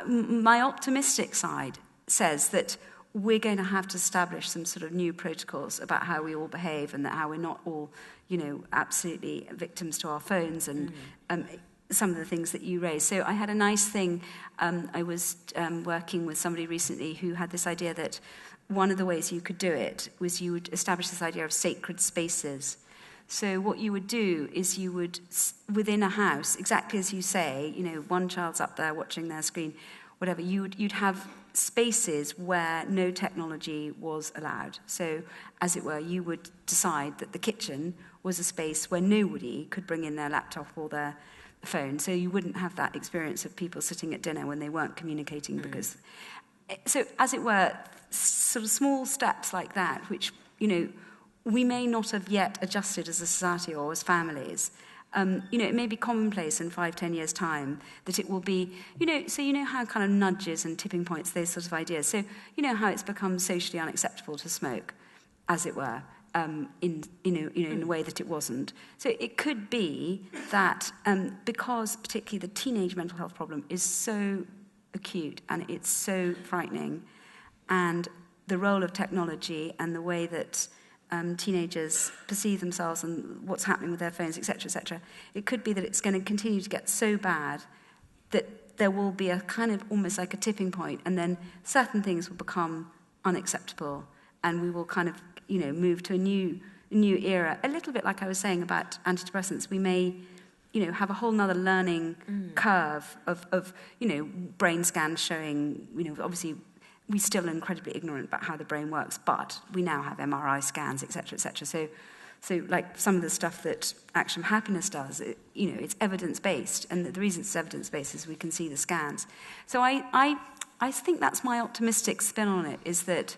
my optimistic side says that we're going to have to establish some sort of new protocols about how we all behave, and that how we're not all, absolutely victims to our phones and some of the things that you raised. So I had a nice thing. I was working with somebody recently who had this idea that one of the ways you could do it was you would establish this idea of sacred spaces. So what you would do is you would, within a house, exactly as you say, one child's up there watching their screen, whatever, you'd have spaces where no technology was allowed. So, as it were, you would decide that the kitchen was a space where nobody could bring in their laptop or their phone. So you wouldn't have that experience of people sitting at dinner when they weren't communicating because... So, as it were, sort of small steps like that, which, we may not have yet adjusted as a society or as families. It may be commonplace in 5-10 years' time that it will be, so how kind of nudges and tipping points, those sorts of ideas. So how it's become socially unacceptable to smoke, as it were, in a way that it wasn't. So it could be that because particularly the teenage mental health problem is so acute and it's so frightening, and the role of technology and the way that teenagers perceive themselves and what's happening with their phones, etc., it could be that it's going to continue to get so bad that there will be a kind of almost like a tipping point, and then certain things will become unacceptable, and we will kind of, move to a new era. A little bit like I was saying about antidepressants, we may, have a whole nother learning curve of brain scans showing, obviously, we're still incredibly ignorant about how the brain works, but we now have MRI scans, etc., etc. So like some of the stuff that Action Happiness does, it's evidence-based, and the reason it's evidence-based is we can see the scans. So I think that's my optimistic spin on it, is that,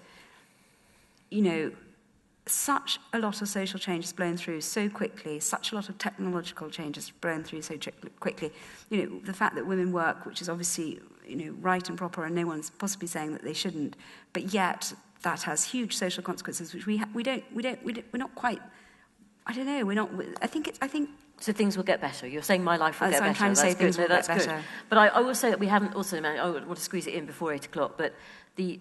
such a lot of social change has blown through so quickly, such a lot of technological change has blown through so quickly. The fact that women work, which is obviously, right and proper, and no one's possibly saying that they shouldn't, but yet that has huge social consequences, which we're not quite, I don't know, we're not, I think. So things will get better. You're saying my life will get better. I'm trying to say things will get better. Good. But I will say that we haven't also, I want to squeeze it in before 8 o'clock, but the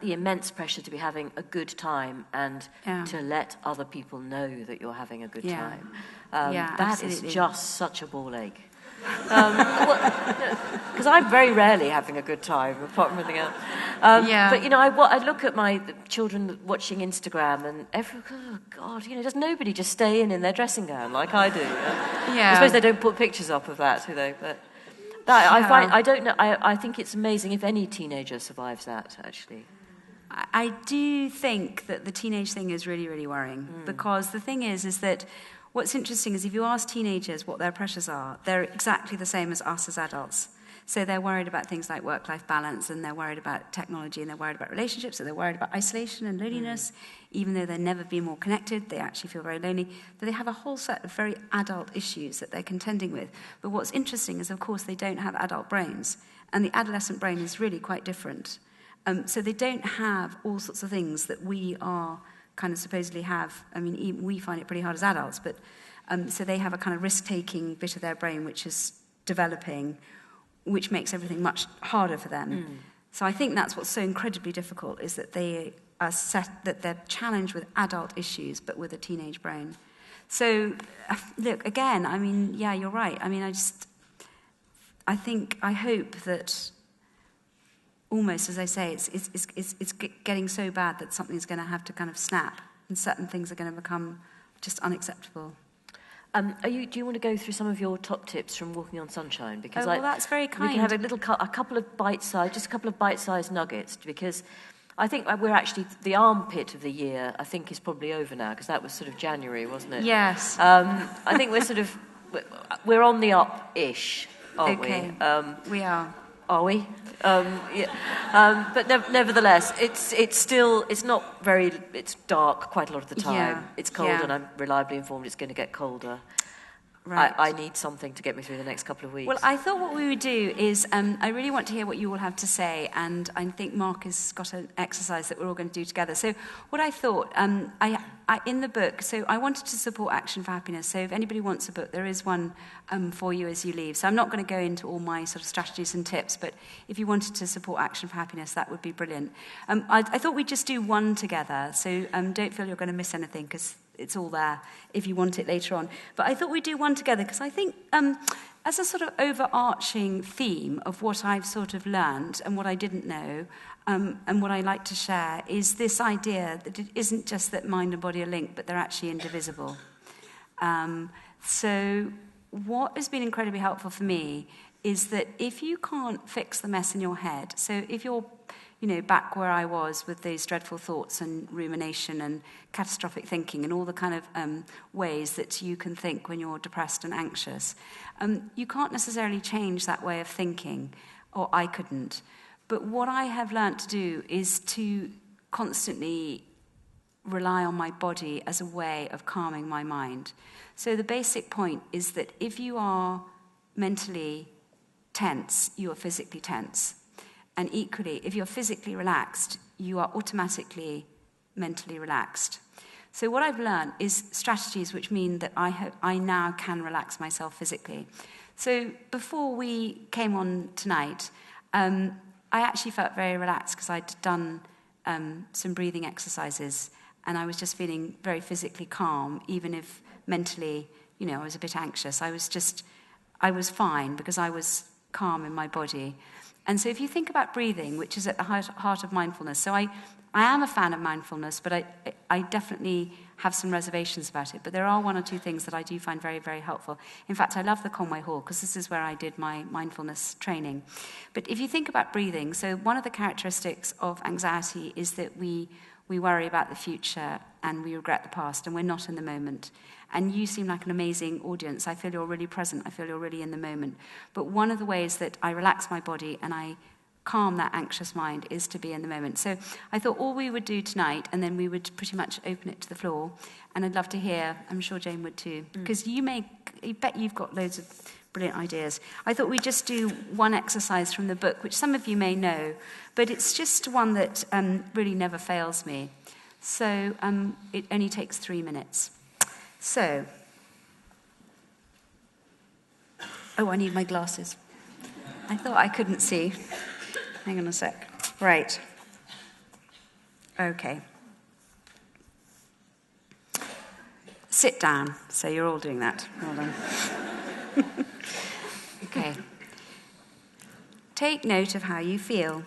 immense pressure to be having a good time and to let other people know that you're having a good time. That is just such a ball ache. Because I'm very rarely having a good time, apart from everything else. But, I look at my children watching Instagram, and oh, God, does nobody just stay in their dressing gown like I do? I suppose they don't put pictures up of that, do they? But I don't know. I think it's amazing if any teenager survives that, actually. I do think that the teenage thing is really, really worrying, because the thing is that what's interesting is if you ask teenagers what their pressures are, they're exactly the same as us as adults. So they're worried about things like work-life balance, and they're worried about technology, and they're worried about relationships, and they're worried about isolation and loneliness. Even though they've never been more connected, they actually feel very lonely. But they have a whole set of very adult issues that they're contending with. But what's interesting is, of course, they don't have adult brains, and the adolescent brain is really quite different. So they don't have all sorts of things that we are kind of supposedly have. I mean, even we find it pretty hard as adults, but so they have a kind of risk-taking bit of their brain which is developing, which makes everything much harder for them. So I think that's what's so incredibly difficult, is that they are that they're challenged with adult issues, but with a teenage brain. So, look, again, I mean, yeah, you're right. I mean, I hope that almost, as I say, it's getting so bad that something's going to have to kind of snap, and certain things are going to become just unacceptable. Do you want to go through some of your top tips from Walking on Sunshine? Because that's very kind. We can have a couple of bite-sized nuggets, because I think we're actually, the armpit of the year, I think, is probably over now, because that was sort of January, wasn't it? Yes. I think we're on the up-ish, aren't we? We are. Are we? But nevertheless, it's dark quite a lot of the time. Yeah. It's cold, and I'm reliably informed it's going to get colder. Right. I need something to get me through the next couple of weeks. Well, I thought what we would do is, I really want to hear what you all have to say, and I think Mark has got an exercise that we're all going to do together. So what I thought, in the book, so I wanted to support Action for Happiness, so if anybody wants a book, there is one for you as you leave. So I'm not going to go into all my sort of strategies and tips, but if you wanted to support Action for Happiness, that would be brilliant. I thought we'd just do one together, so don't feel you're going to miss anything, because it's all there if you want it later on. But I thought we'd do one together because I think as a sort of overarching theme of what I've sort of learned and what I didn't know and what I like to share is this idea that it isn't just that mind and body are linked, but they're actually indivisible. So what has been incredibly helpful for me is that if you can't fix the mess in your head, so if you're back where I was with those dreadful thoughts and rumination and catastrophic thinking and all the kind of ways that you can think when you're depressed and anxious, you can't necessarily change that way of thinking, or I couldn't. But what I have learnt to do is to constantly rely on my body as a way of calming my mind. So the basic point is that if you are mentally tense, you are physically tense. And equally, if you're physically relaxed, you are automatically mentally relaxed. So what I've learned is strategies which mean that I now can relax myself physically. So before we came on tonight, I actually felt very relaxed because I'd done some breathing exercises, and I was just feeling very physically calm, even if mentally, I was a bit anxious. I was fine because I was calm in my body. And so if you think about breathing, which is at the heart of mindfulness, so I am a fan of mindfulness, but I definitely have some reservations about it. But there are one or two things that I do find very, very helpful. In fact, I love the Conway Hall, because this is where I did my mindfulness training. But if you think about breathing, so one of the characteristics of anxiety is that we worry about the future and we regret the past, and we're not in the moment. And you seem like an amazing audience. I feel you're really present. I feel you're really in the moment. But one of the ways that I relax my body and I calm that anxious mind is to be in the moment. So I thought all we would do tonight, and then we would pretty much open it to the floor. And I'd love to hear, I'm sure Jane would too, because I bet you've got loads of brilliant ideas. I thought we'd just do one exercise from the book, which some of you may know, but it's just one that really never fails me. So it only takes 3 minutes. So, I need my glasses. I thought I couldn't see. Hang on a sec. Right. Okay. Sit down. So you're all doing that. Well done. Okay. Take note of how you feel.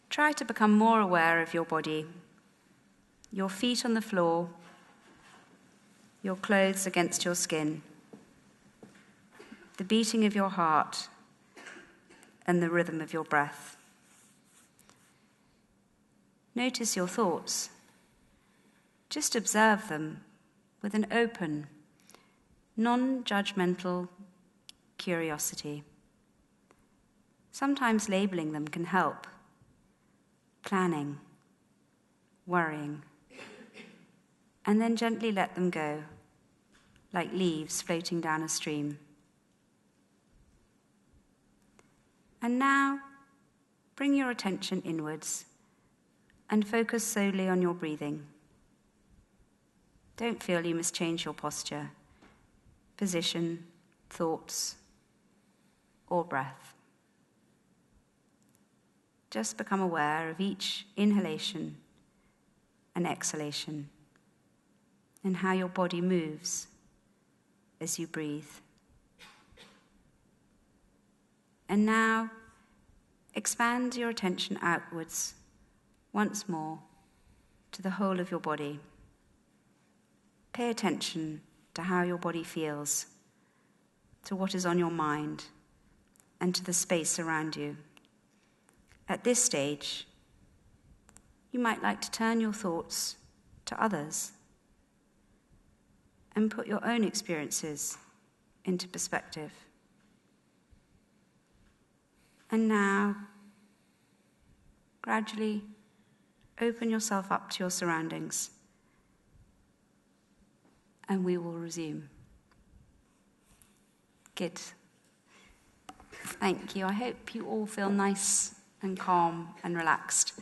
Try to become more aware of your body, your feet on the floor, your clothes against your skin, the beating of your heart, and the rhythm of your breath. Notice your thoughts. Just observe them with an open, non-judgmental curiosity. Sometimes labeling them can help. Planning, worrying, and then gently let them go, like leaves floating down a stream. And now, bring your attention inwards and focus solely on your breathing. Don't feel you must change your posture, position, thoughts, or breath. Just become aware of each inhalation and exhalation and how your body moves as you breathe. And now, expand your attention outwards once more to the whole of your body. Pay attention to how your body feels, to what is on your mind, and to the space around you. At this stage, you might like to turn your thoughts to others and put your own experiences into perspective. And now, gradually open yourself up to your surroundings, and we will resume. Good. Thank you. I hope you all feel nice and calm and relaxed.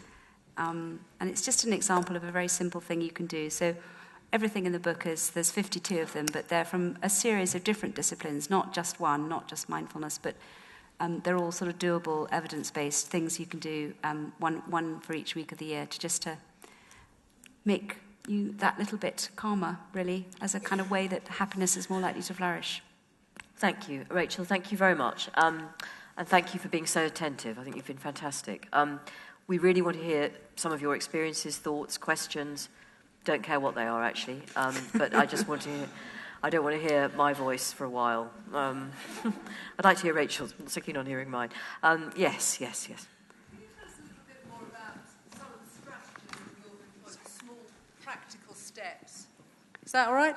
And it's just an example of a very simple thing you can do. So everything in the book there's 52 of them, but they're from a series of different disciplines, not just one, not just mindfulness, but they're all sort of doable, evidence-based things you can do, one for each week of the year, to make you that little bit calmer, really, as a kind of way that happiness is more likely to flourish. Thank you, Rachel. Thank you very much. And thank you for being so attentive. I think you've been fantastic. We really want to hear some of your experiences, thoughts, questions. Don't care what they are, actually. But I just want to hear... I don't want to hear my voice for a while. I'd like to hear Rachel's. I'm not so keen on hearing mine. Yes. Can you tell us a little bit more about some of the strategies that you've employed, small practical steps? Is that all right?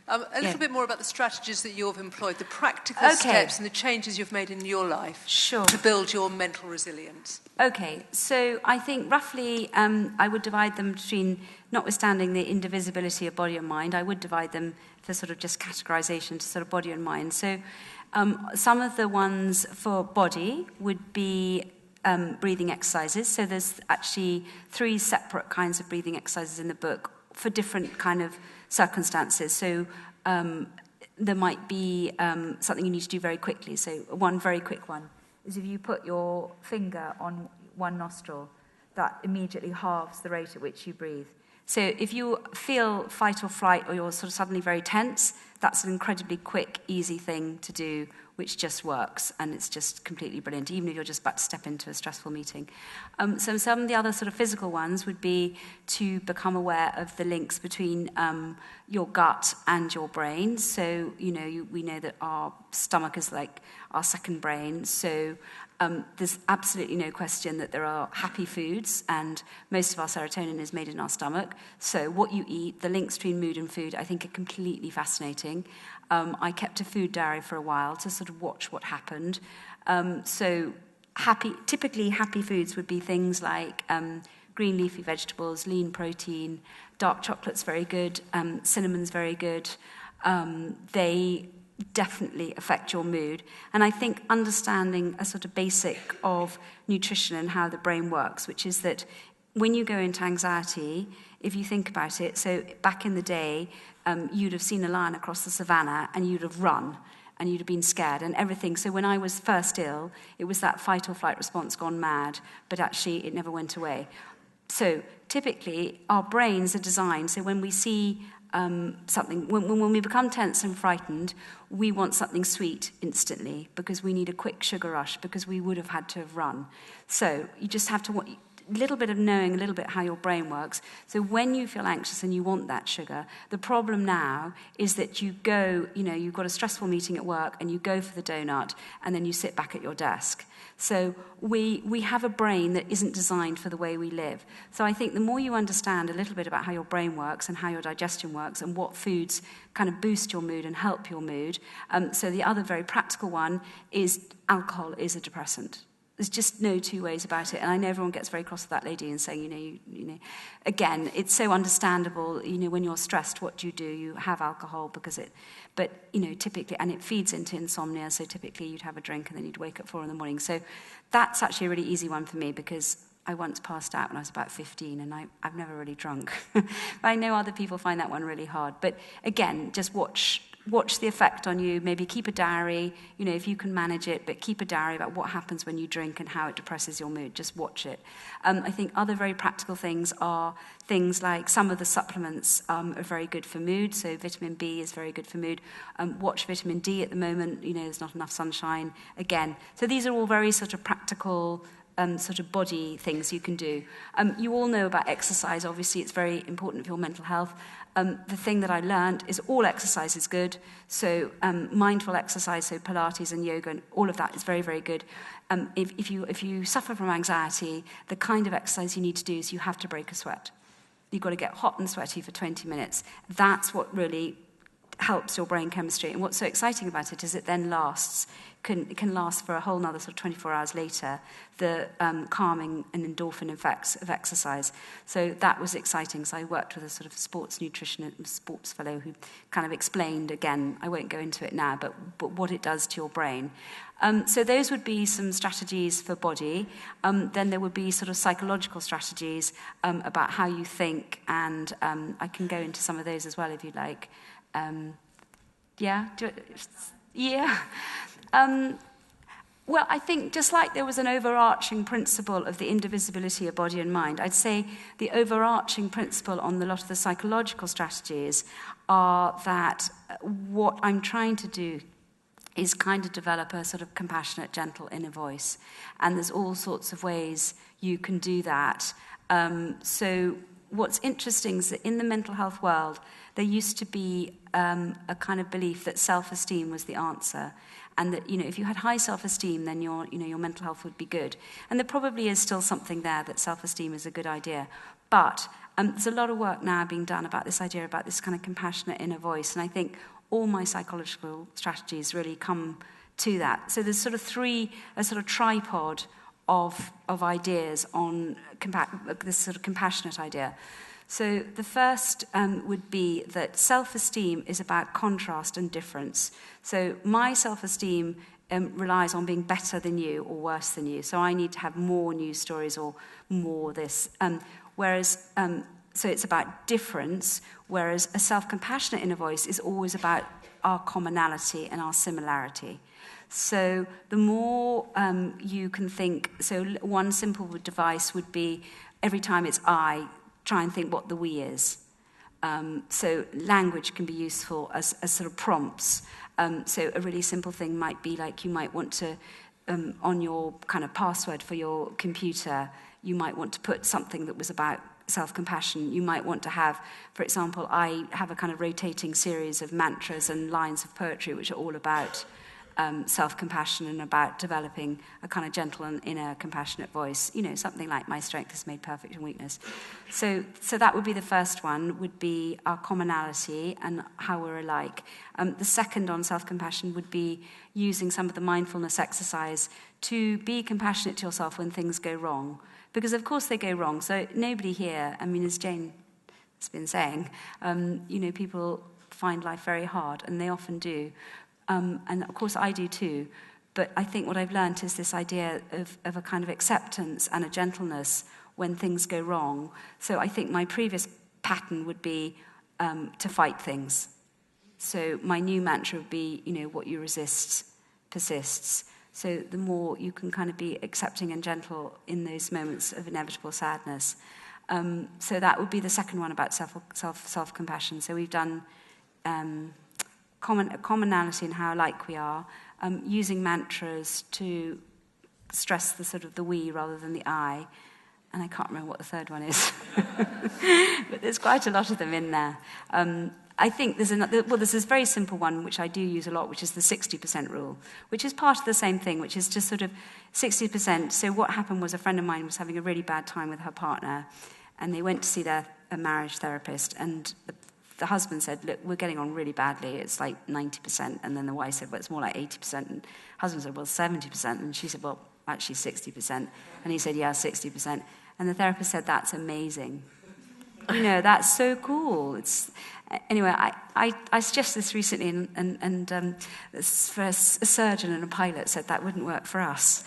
A little bit more about the strategies that you've employed, the practical steps and the changes you've made in your life to build your mental resilience. Okay, so I think roughly I would divide them between, notwithstanding the indivisibility of body and mind, I would divide them for sort of just categorization to sort of body and mind. So some of the ones for body would be breathing exercises. So there's actually 3 separate kinds of breathing exercises in the book for different kind of circumstances. So there might be something you need to do very quickly. So one very quick one is if you put your finger on one nostril, that immediately halves the rate at which you breathe. So if you feel fight or flight or you're sort of suddenly very tense, that's an incredibly quick, easy thing to do, which just works, and it's just completely brilliant, even if you're just about to step into a stressful meeting. So some of the other sort of physical ones would be to become aware of the links between your gut and your brain. So, we know that our stomach is like our second brain. So there's absolutely no question that there are happy foods, and most of our serotonin is made in our stomach. So what you eat, the links between mood and food, I think are completely fascinating. I kept a food diary for a while to sort of watch what happened. Typically happy foods would be things like green leafy vegetables, lean protein, dark chocolate's very good, cinnamon's very good. They definitely affect your mood. And I think understanding a sort of basic of nutrition and how the brain works, which is that when you go into anxiety, if you think about it, so back in the day, you'd have seen a lion across the savannah and you'd have run and you'd have been scared and everything. So when I was first ill, it was that fight or flight response gone mad, but actually it never went away. So typically our brains are designed, so when we see something, when we become tense and frightened, we want something sweet instantly because we need a quick sugar rush because we would have had to have run. So you just have to a little bit of knowing a little bit how your brain works. So when you feel anxious and you want that sugar, the problem now is that you go, you've got a stressful meeting at work and you go for the donut and then you sit back at your desk. So we have a brain that isn't designed for the way we live. So I think the more you understand a little bit about how your brain works and how your digestion works and what foods kind of boost your mood and help your mood. So the other very practical one is alcohol is a depressant. There's just no 2 ways about it. And I know everyone gets very cross with that lady and saying, again, it's so understandable, when you're stressed, what do? You have alcohol but typically, and it feeds into insomnia, so typically you'd have a drink and then you'd wake up 4 a.m. So that's actually a really easy one for me because I once passed out when I was about 15 and I've never really drunk. But I know other people find that one really hard. But again, just watch the effect on you, maybe keep a diary, if you can manage it, but keep a diary about what happens when you drink and how it depresses your mood. Just watch it. I think other very practical things are things like some of the supplements are very good for mood, so vitamin B is very good for mood. Watch vitamin D at the moment, there's not enough sunshine, again. So these are all very sort of practical sort of body things you can do. You all know about exercise, obviously it's very important for your mental health. The thing that I learned is all exercise is good. So mindful exercise, so Pilates and yoga, and all of that is very, very good. If you suffer from anxiety, the kind of exercise you need to do is you have to break a sweat. You've got to get hot and sweaty for 20 minutes. That's what really helps your brain chemistry. And what's so exciting about it is it then lasts can last for a whole nother sort of 24 hours later, the calming and endorphin effects of exercise. So that was exciting. So I worked with a sort of sports nutritionist, sports fellow who kind of explained, again, I won't go into it now, but what it does to your brain. So those would be some strategies for body. Then there would be sort of psychological strategies about how you think, and I can go into some of those as well if you'd like. Yeah? Yeah. Well, I think just like there was an overarching principle of the indivisibility of body and mind, I'd say the overarching principle on a lot of the psychological strategies are that what I'm trying to do is kind of develop a sort of compassionate, gentle inner voice. And there's all sorts of ways you can do that. So what's interesting is that in the mental health world, there used to be a kind of belief that self-esteem was the answer, and that, if you had high self-esteem, then your mental health would be good. And there probably is still something there, that self-esteem is a good idea. But there's a lot of work now being done about this idea, about this kind of compassionate inner voice, and I think all my psychological strategies really come to that. So there's sort of a sort of tripod of ideas on this sort of compassionate idea. So the first would be that self-esteem is about contrast and difference. So my self-esteem relies on being better than you or worse than you. So I need to have more news stories or more this. So it's about difference, whereas a self-compassionate inner voice is always about our commonality and our similarity. So the more you can think, so one simple device would be every time it's I, try and think what the we is. So language can be useful as sort of prompts. So a really simple thing might be like you might want to, on your kind of password for your computer, you might want to put something that was about self-compassion. You might want to have, for example, I have a kind of rotating series of mantras and lines of poetry which are all about self-compassion and about developing a kind of gentle and inner compassionate voice. Something like my strength is made perfect in weakness. So that would be the first one, would be our commonality and how we're alike. The second on self-compassion would be using some of the mindfulness exercise to be compassionate to yourself when things go wrong. Because of course they go wrong. So nobody here, as Jane has been saying, people find life very hard, and they often do. And of course I do too. But I think what I've learned is this idea of a kind of acceptance and a gentleness when things go wrong. So I think my previous pattern would be to fight things. So my new mantra would be, what you resist persists. So the more you can kind of be accepting and gentle in those moments of inevitable sadness. So that would be the second one about self-compassion. So we've done commonality in how alike we are, using mantras to stress the sort of the we rather than the I. And I can't remember what the third one is. But there's quite a lot of them in there. I think there's this very simple one, which I do use a lot, which is the 60% rule, which is part of the same thing, which is just sort of 60%. So what happened was a friend of mine was having a really bad time with her partner, and they went to see a marriage therapist, and the husband said, look, we're getting on really badly. It's like 90%. And then the wife said, well, it's more like 80%. And the husband said, well, 70%. And she said, well, actually 60%. And he said, yeah, 60%. And the therapist said, that's amazing. That's so cool. Anyway, I suggested this recently, and for a surgeon and a pilot said that wouldn't work for us.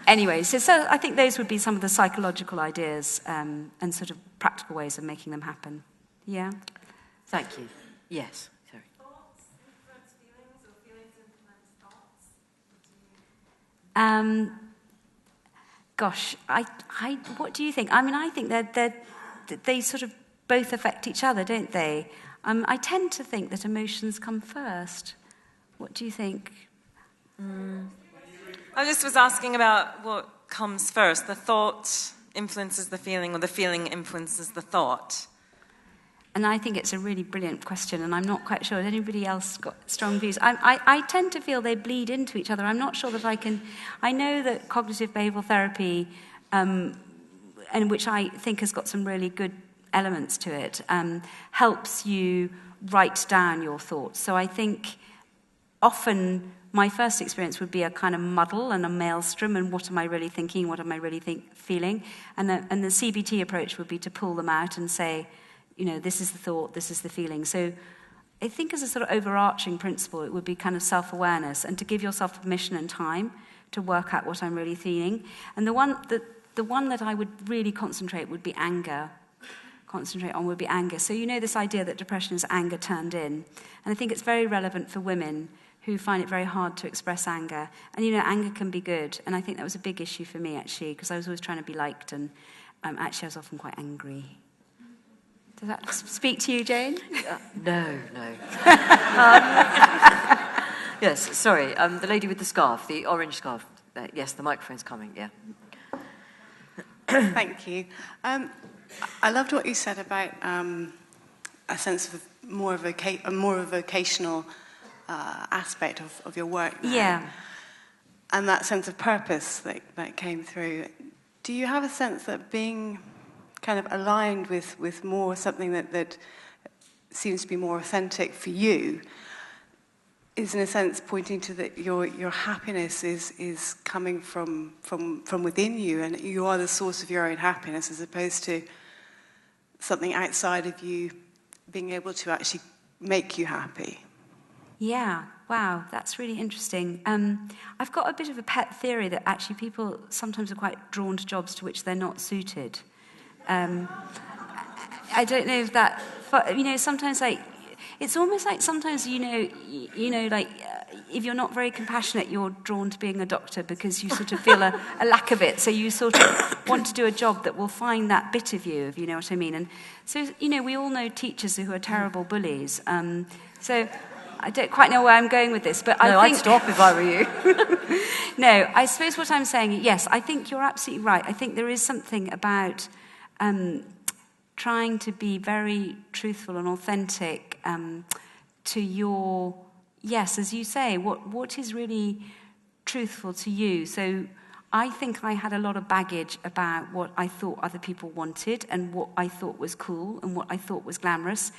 Anyway, so I think those would be some of the psychological ideas and sort of practical ways of making them happen. Yeah? Thank you. Yes, sorry. Thoughts influence feelings, or feelings influence thoughts? Gosh, what do you think? I think they sort of both affect each other, don't they? I tend to think that emotions come first. What do you think? I just was asking about what comes first. The thought influences the feeling, or the feeling influences the thought? And I think it's a really brilliant question, and I'm not quite sure. Has anybody else got strong views? I tend to feel they bleed into each other. I'm not sure that I can... I know that cognitive behavioural therapy, and which I think has got some really good elements to it, helps you write down your thoughts. So I think often my first experience would be a kind of muddle and a maelstrom, and what am I really thinking, what am I really feeling? And the CBT approach would be to pull them out and say, this is the thought, this is the feeling. So I think as a sort of overarching principle, it would be kind of self-awareness and to give yourself permission and time to work out what I'm really feeling. And the one that I would really concentrate would be anger. Concentrate on would be anger. So this idea that depression is anger turned in. And I think it's very relevant for women who find it very hard to express anger. And anger can be good. And I think that was a big issue for me, actually, because I was always trying to be liked, and actually I was often quite angry. Does that speak to you, Jane? No. Yes, sorry. The lady with the scarf, the orange scarf. Yes, the microphone's coming, yeah. Thank you. I loved what you said about a sense of more of a vocational aspect of your work now. Yeah. And that sense of purpose that came through. Do you have a sense that being kind of aligned with more something that seems to be more authentic for you is in a sense pointing to that your happiness is coming from within you, and you are the source of your own happiness, as opposed to something outside of you being able to actually make you happy? Yeah, wow, that's really interesting. I've got a bit of a pet theory that actually people sometimes are quite drawn to jobs to which they're not suited. I don't know if that, sometimes it's almost like sometimes, if you're not very compassionate, you're drawn to being a doctor because you sort of feel a lack of it. So you sort of want to do a job that will find that bit of you, if you know what I mean. And so, we all know teachers who are terrible bullies. So I don't quite know where I'm going with this, but No, I think... I'd stop if I were you. No, I suppose what I'm saying, yes, I think you're absolutely right. I think there is something about trying to be very truthful and authentic to your, yes, as you say, what is really truthful to you. So I think I had a lot of baggage about what I thought other people wanted and what I thought was cool and what I thought was glamorous.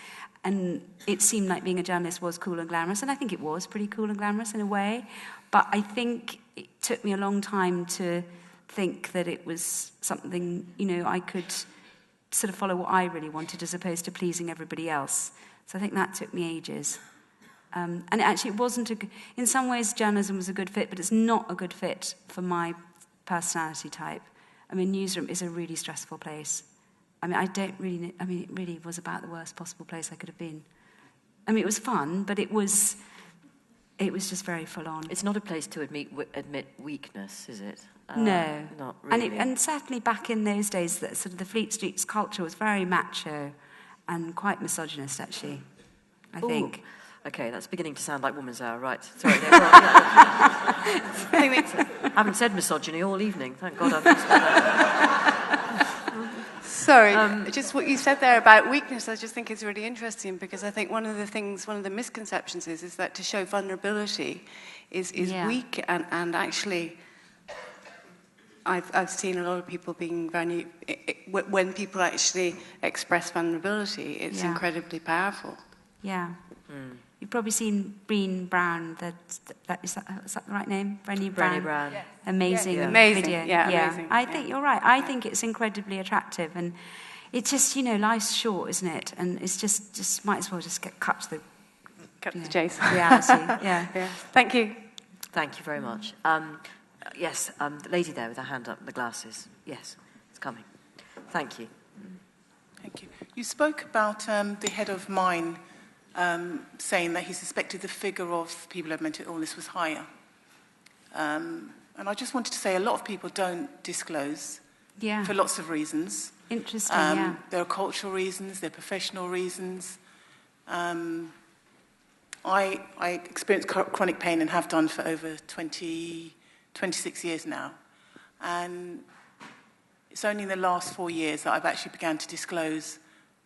And it seemed like being a journalist was cool and glamorous, and I think it was pretty cool and glamorous in a way. But I think it took me a long time to think that it was something, I could sort of follow what I really wanted as opposed to pleasing everybody else. So I think that took me ages. And actually it wasn't in some ways journalism was a good fit, but it's not a good fit for my personality type. I mean, newsroom is a really stressful place. I mean, it really was about the worst possible place I could have been. I mean, it was fun, but it was just very full on. It's not a place to admit weakness, is it? No. Not really. And certainly back in those days, that sort of the Fleet Street culture was very macho and quite misogynist, actually, I think. Okay, that's beginning to sound like Woman's Hour, right. Sorry. I haven't said misogyny all evening. Thank God I've missed that. Sorry, just what you said there about weakness, I just think is really interesting, because I think one of the misconceptions is that to show vulnerability is weak, and actually I've seen a lot of people being when people actually express vulnerability, it's incredibly powerful. Yeah. You've probably seen Brené Brown, is that the right name? Brené Brown. Yes. Amazing video. Yeah, amazing. I think you're right. I think it's incredibly attractive, and it's just, life's short, isn't it? And it's just might as well just get cut to the chase. Reality. Yeah. Thank you. Thank you very much. Yes, the lady there with her hand up, the glasses. Yes, it's coming. Thank you. Thank you. You spoke about the head of mine saying that he suspected the figure of people who have mental illness was higher. And I just wanted to say a lot of people don't disclose for lots of reasons. Interesting, There are cultural reasons, there are professional reasons. I experience chronic pain and have done for over 26 years now. And it's only in the last 4 years that I've actually began to disclose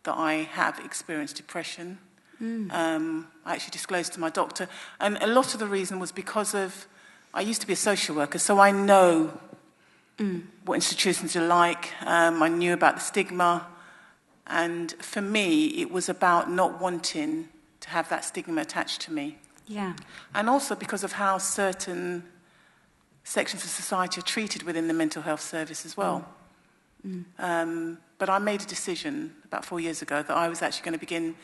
that I have experienced depression. I actually disclosed to my doctor. And a lot of the reason was because I used to be a social worker, so I know what institutions are like. I knew about the stigma. And for me, it was about not wanting to have that stigma attached to me. Yeah. And also because of how certain sections of society are treated within the mental health service as well. But I made a decision about 4 years ago that I was actually going to begin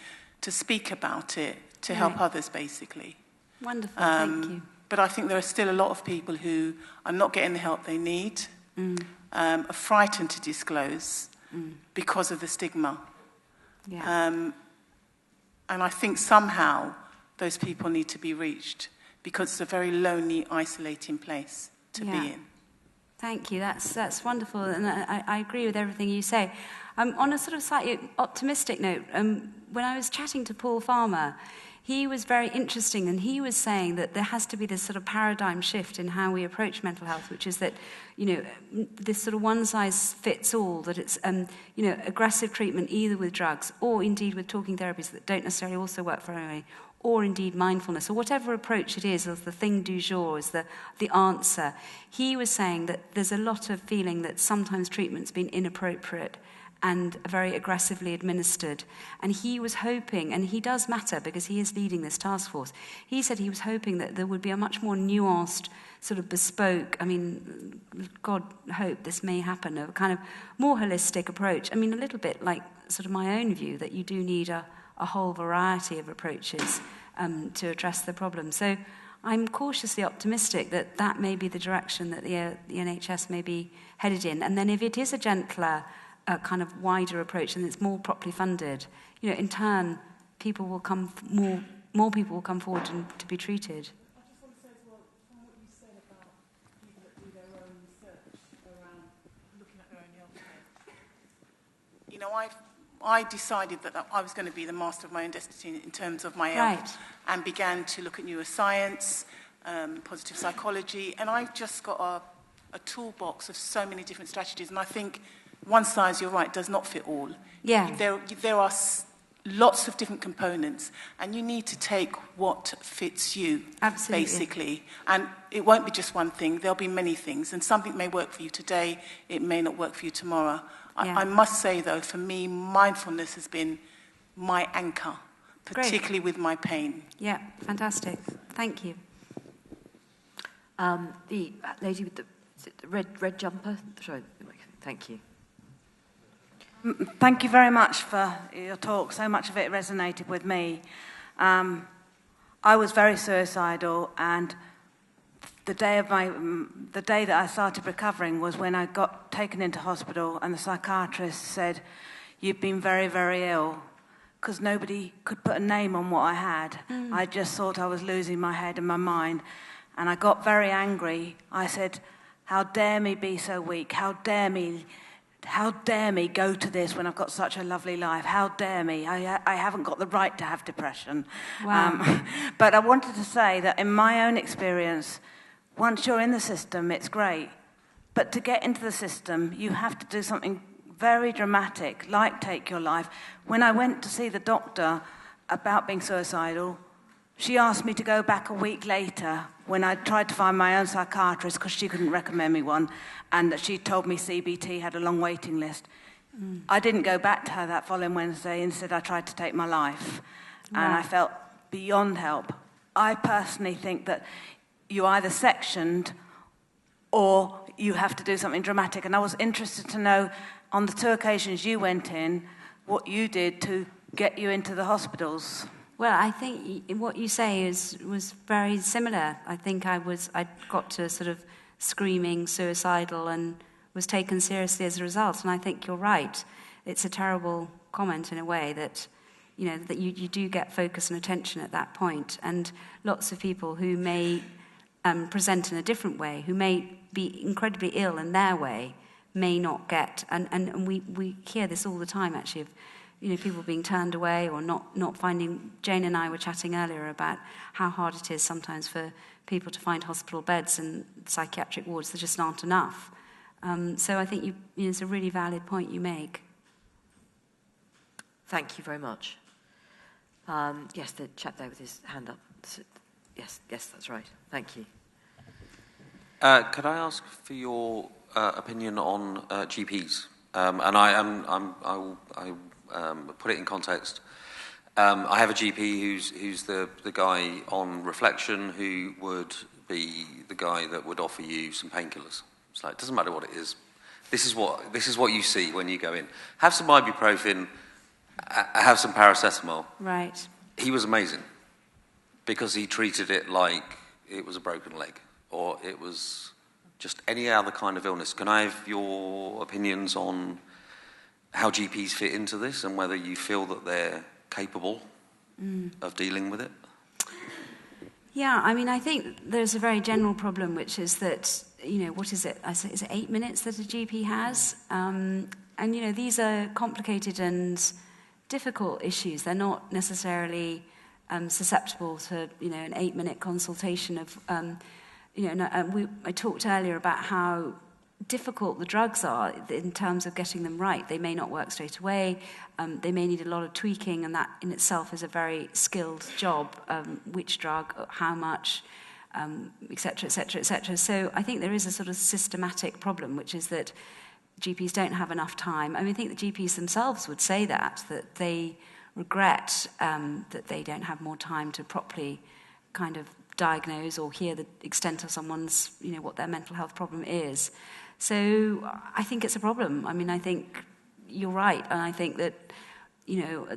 to speak about it to help others, basically. Wonderful, thank you. But I think there are still a lot of people who are not getting the help they need, are frightened to disclose because of the stigma. Yeah. And I think somehow those people need to be reached because it's a very lonely, isolating place to be in. Thank you. That's wonderful, and I agree with everything you say. On a sort of slightly optimistic note, when I was chatting to Paul Farmer, he was very interesting, and he was saying that there has to be this sort of paradigm shift in how we approach mental health, which is that, this sort of one-size-fits-all, that it's, aggressive treatment either with drugs or indeed with talking therapies that don't necessarily also work for everybody, or indeed mindfulness, or whatever approach it is, as the thing du jour, is the answer. He was saying that there's a lot of feeling that sometimes treatment's been inappropriate and very aggressively administered. And he was hoping, and he does matter because he is leading this task force, he said he was hoping that there would be a much more nuanced, sort of bespoke, God hope this may happen, a kind of more holistic approach. A little bit like sort of my own view that you do need a whole variety of approaches to address the problem. So I'm cautiously optimistic that that may be the direction that the NHS may be headed in. And then if it is a gentler, kind of wider approach and it's more properly funded, in turn, people will come, more people will come forward to be treated. I just want to say as well, from what you said about people that do their own research around looking at their own health, I decided that I was going to be the master of my own destiny in terms of my health, and began to look at neuroscience, positive psychology, and I've just got a toolbox of so many different strategies, and I think one size, you're right, does not fit all. Yeah. There are lots of different components, and you need to take what fits you, Absolutely. basically. And it won't be just one thing, there'll be many things, and something may work for you today, it may not work for you tomorrow. I must say, though, for me, mindfulness has been my anchor, particularly with my pain. Yeah, fantastic. Thank you. The lady with the red jumper. Sorry, thank you. Thank you very much for your talk. So much of it resonated with me. I was very suicidal, and the day that I started recovering was when I got taken into hospital, and the psychiatrist said, "You've been very, very ill," because nobody could put a name on what I had. I just thought I was losing my head and my mind, and I got very angry. I said, "How dare me be so weak? How dare me go to this when I've got such a lovely life? How dare me? I haven't got the right to have depression." Wow. But I wanted to say that in my own experience, once you're in the system, it's great. But to get into the system, you have to do something very dramatic, like take your life. When I went to see the doctor about being suicidal, she asked me to go back a week later when I tried to find my own psychiatrist because she couldn't recommend me one, and that she told me CBT had a long waiting list. I didn't go back to her that following Wednesday. Instead, I tried to take my life, and I felt beyond help. I personally think that you either sectioned or you have to do something dramatic. And I was interested to know, on the 2 occasions you went in, what you did to get you into the hospitals. Well, I think what you say was very similar. I think I got to sort of screaming suicidal and was taken seriously as a result. And I think you're right. It's a terrible comment in a way that, that you do get focus and attention at that point. And lots of people who may present in a different way, who may be incredibly ill in their way, may not get. And we hear this all the time, actually, of people being turned away or not finding. Jane and I were chatting earlier about how hard it is sometimes for people to find hospital beds and psychiatric wards. There just aren't enough. So I think it's a really valid point you make. Thank you very much. Yes, the chap there with his hand up. Yes, that's right. Thank you. Could I ask for your opinion on GPs? And I will put it in context. I have a GP who's the guy on reflection who would be the guy that would offer you some painkillers. It's like, it doesn't matter what it is. This is what you see when you go in. Have some ibuprofen, have some paracetamol. Right. He was amazing because he treated it like it was a broken leg or it was just any other kind of illness. Can I have your opinions on how GPs fit into this and whether you feel that they're capable of dealing with it? Yeah, I mean, I think there's a very general problem, which is that, what is it? Is it 8 minutes that a GP has? And, these are complicated and difficult issues. They're not necessarily susceptible to, an 8-minute consultation of, I talked earlier about how difficult the drugs are in terms of getting them right. They may not work straight away. They may need a lot of tweaking, and that in itself is a very skilled job. Which drug, how much, et cetera, et cetera, et cetera. So I think there is a sort of systematic problem, which is that GPs don't have enough time. I mean, I think the GPs themselves would say that they regret that they don't have more time to properly kind of diagnose or hear the extent of someone's, what their mental health problem is. So I think it's a problem. I mean, I think you're right, and I think that,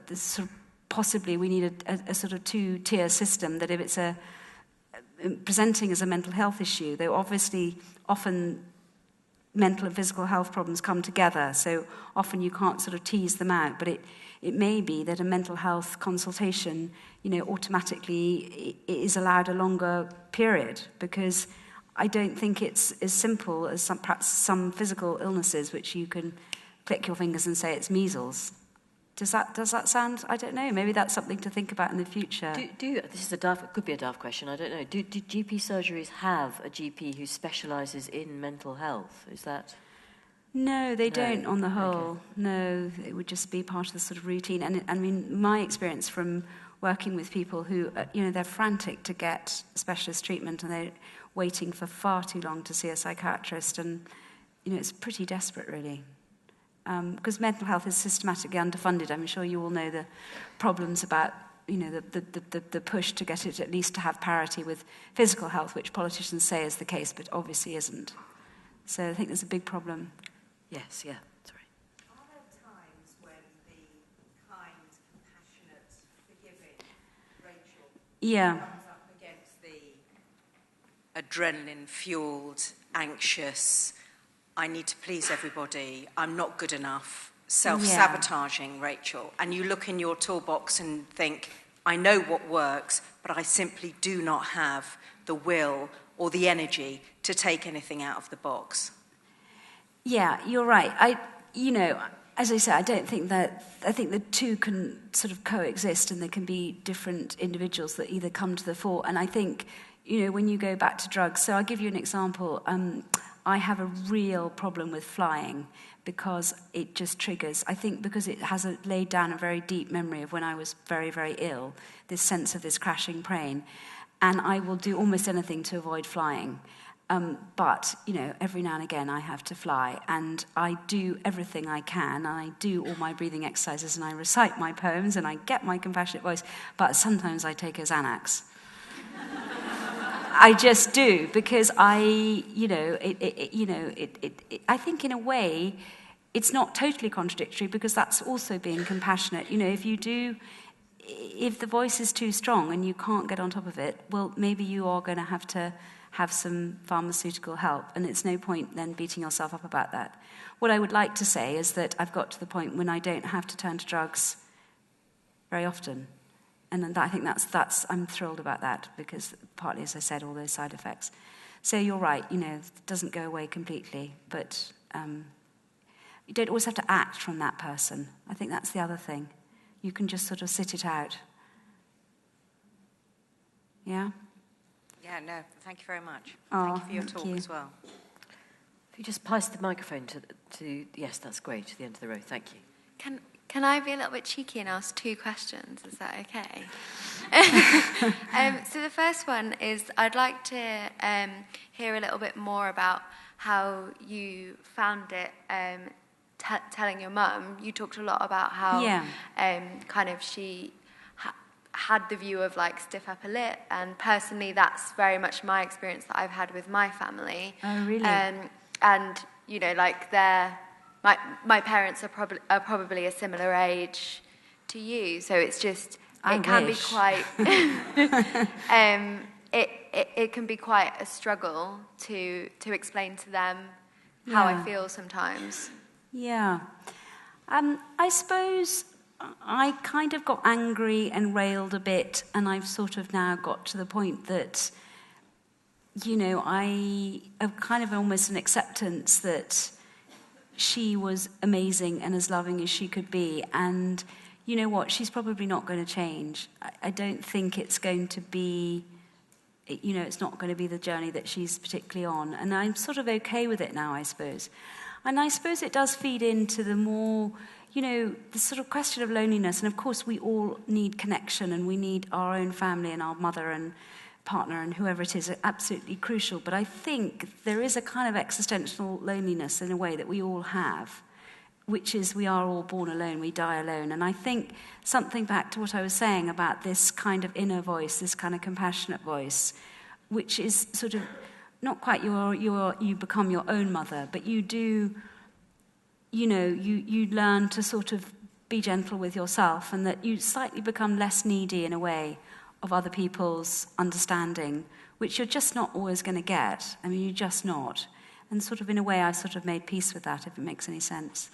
this sort of possibly we need a sort of two-tier system, that if it's presenting as a mental health issue, though obviously often mental and physical health problems come together, so often you can't sort of tease them out, but it may be that a mental health consultation, automatically is allowed a longer period, because I don't think it's as simple as perhaps some physical illnesses which you can click your fingers and say it's measles. Does that sound? I don't know. Maybe that's something to think about in the future. This is could be a daft question. I don't know. Do GP surgeries have a GP who specialises in mental health? Is that? No, they don't. On the whole, okay. No, it would just be part of the sort of routine. And I mean, my experience from working with people who, they're frantic to get specialist treatment, and they're waiting for far too long to see a psychiatrist, and it's pretty desperate, really. Because mental health is systematically underfunded. I'm sure you all know the problems about, the push to get it at least to have parity with physical health, which politicians say is the case, but obviously isn't. So I think there's a big problem. Yes, yeah, sorry. Are there times when the kind, compassionate, forgiving Rachel comes up against the adrenaline-fueled, anxious, I need to please everybody, I'm not good enough, self-sabotaging Rachel, and you look in your toolbox and think, I know what works, but I simply do not have the will or the energy to take anything out of the box? Yeah, you're right. As I said, I think the two can sort of coexist, and there can be different individuals that either come to the fore. And I think, when you go back to drugs, so I'll give you an example. I have a real problem with flying because it just triggers, I think because it has laid down a very deep memory of when I was very, very ill, this sense of this crashing pain. And I will do almost anything to avoid flying. But, every now and again I have to fly, and I do everything I can. I do all my breathing exercises, and I recite my poems, and I get my compassionate voice, but sometimes I take a Xanax. I just do, because I think in a way it's not totally contradictory, because that's also being compassionate. If the voice is too strong and you can't get on top of it, well, maybe you are going to have some pharmaceutical help, and it's no point then beating yourself up about that. What I would like to say is that I've got to the point when I don't have to turn to drugs very often. And I think that's I'm thrilled about that, because partly, as I said, all those side effects. So you're right, it doesn't go away completely, but you don't always have to act from that person. I think that's the other thing. You can just sort of sit it out. Yeah? Yeah, no, thank you very much. Oh, thank you for your talk as well. If you just pass the microphone to yes, that's great, to the end of the row. Thank you. Can I be a little bit cheeky and ask 2 questions? Is that okay? So the first one is, I'd like to hear a little bit more about how you found it telling your mum. You talked a lot about how kind of had the view of like stiff upper lip, and personally that's very much my experience that I've had with my family. Oh, really? And you know, like my parents are probably a similar age to you, so it's just it can be quite it can be quite a struggle to explain to them how I feel sometimes. Yeah. I suppose I kind of got angry and railed a bit, and I've sort of now got to the point that, you know, I have kind of almost an acceptance that she was amazing and as loving as she could be. And you know what? She's probably not going to change. I don't think it's going to be, you know, it's not going to be the journey that she's particularly on. And I'm sort of okay with it now, I suppose. And I suppose it does feed into the more, you know, the sort of question of loneliness. And of course, we all need connection, and we need our own family and our mother and partner and whoever it is, are absolutely crucial. But I think there is a kind of existential loneliness in a way that we all have, which is we are all born alone, we die alone. And I think something back to what I was saying about this kind of inner voice, this kind of compassionate voice, which is sort of not quite you become your own mother, but you do, you know, you learn to sort of be gentle with yourself, and that you slightly become less needy in a way of other people's understanding, which you're just not always going to get. I mean, you're just not. And sort of in a way, I sort of made peace with that, if it makes any sense.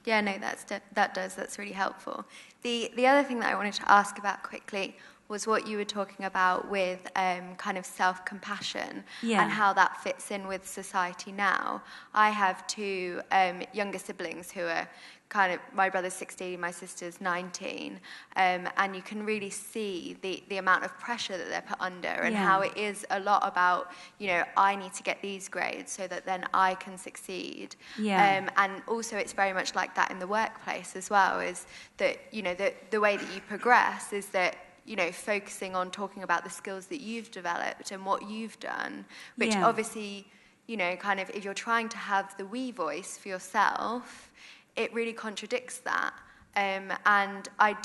Yeah, no, that does. That's really helpful. The other thing that I wanted to ask about quickly was what you were talking about with kind of self-compassion and how that fits in with society now. I have two younger siblings who are kind of, my brother's 16, my sister's 19, and you can really see the amount of pressure that they're put under, and how it is a lot about, you know, I need to get these grades so that then I can succeed. And also it's very much like that in the workplace as well, is that, you know, the way that you progress is that, you know, focusing on talking about the skills that you've developed and what you've done, which obviously, you know, kind of if you're trying to have the we voice for yourself, it really contradicts that. And I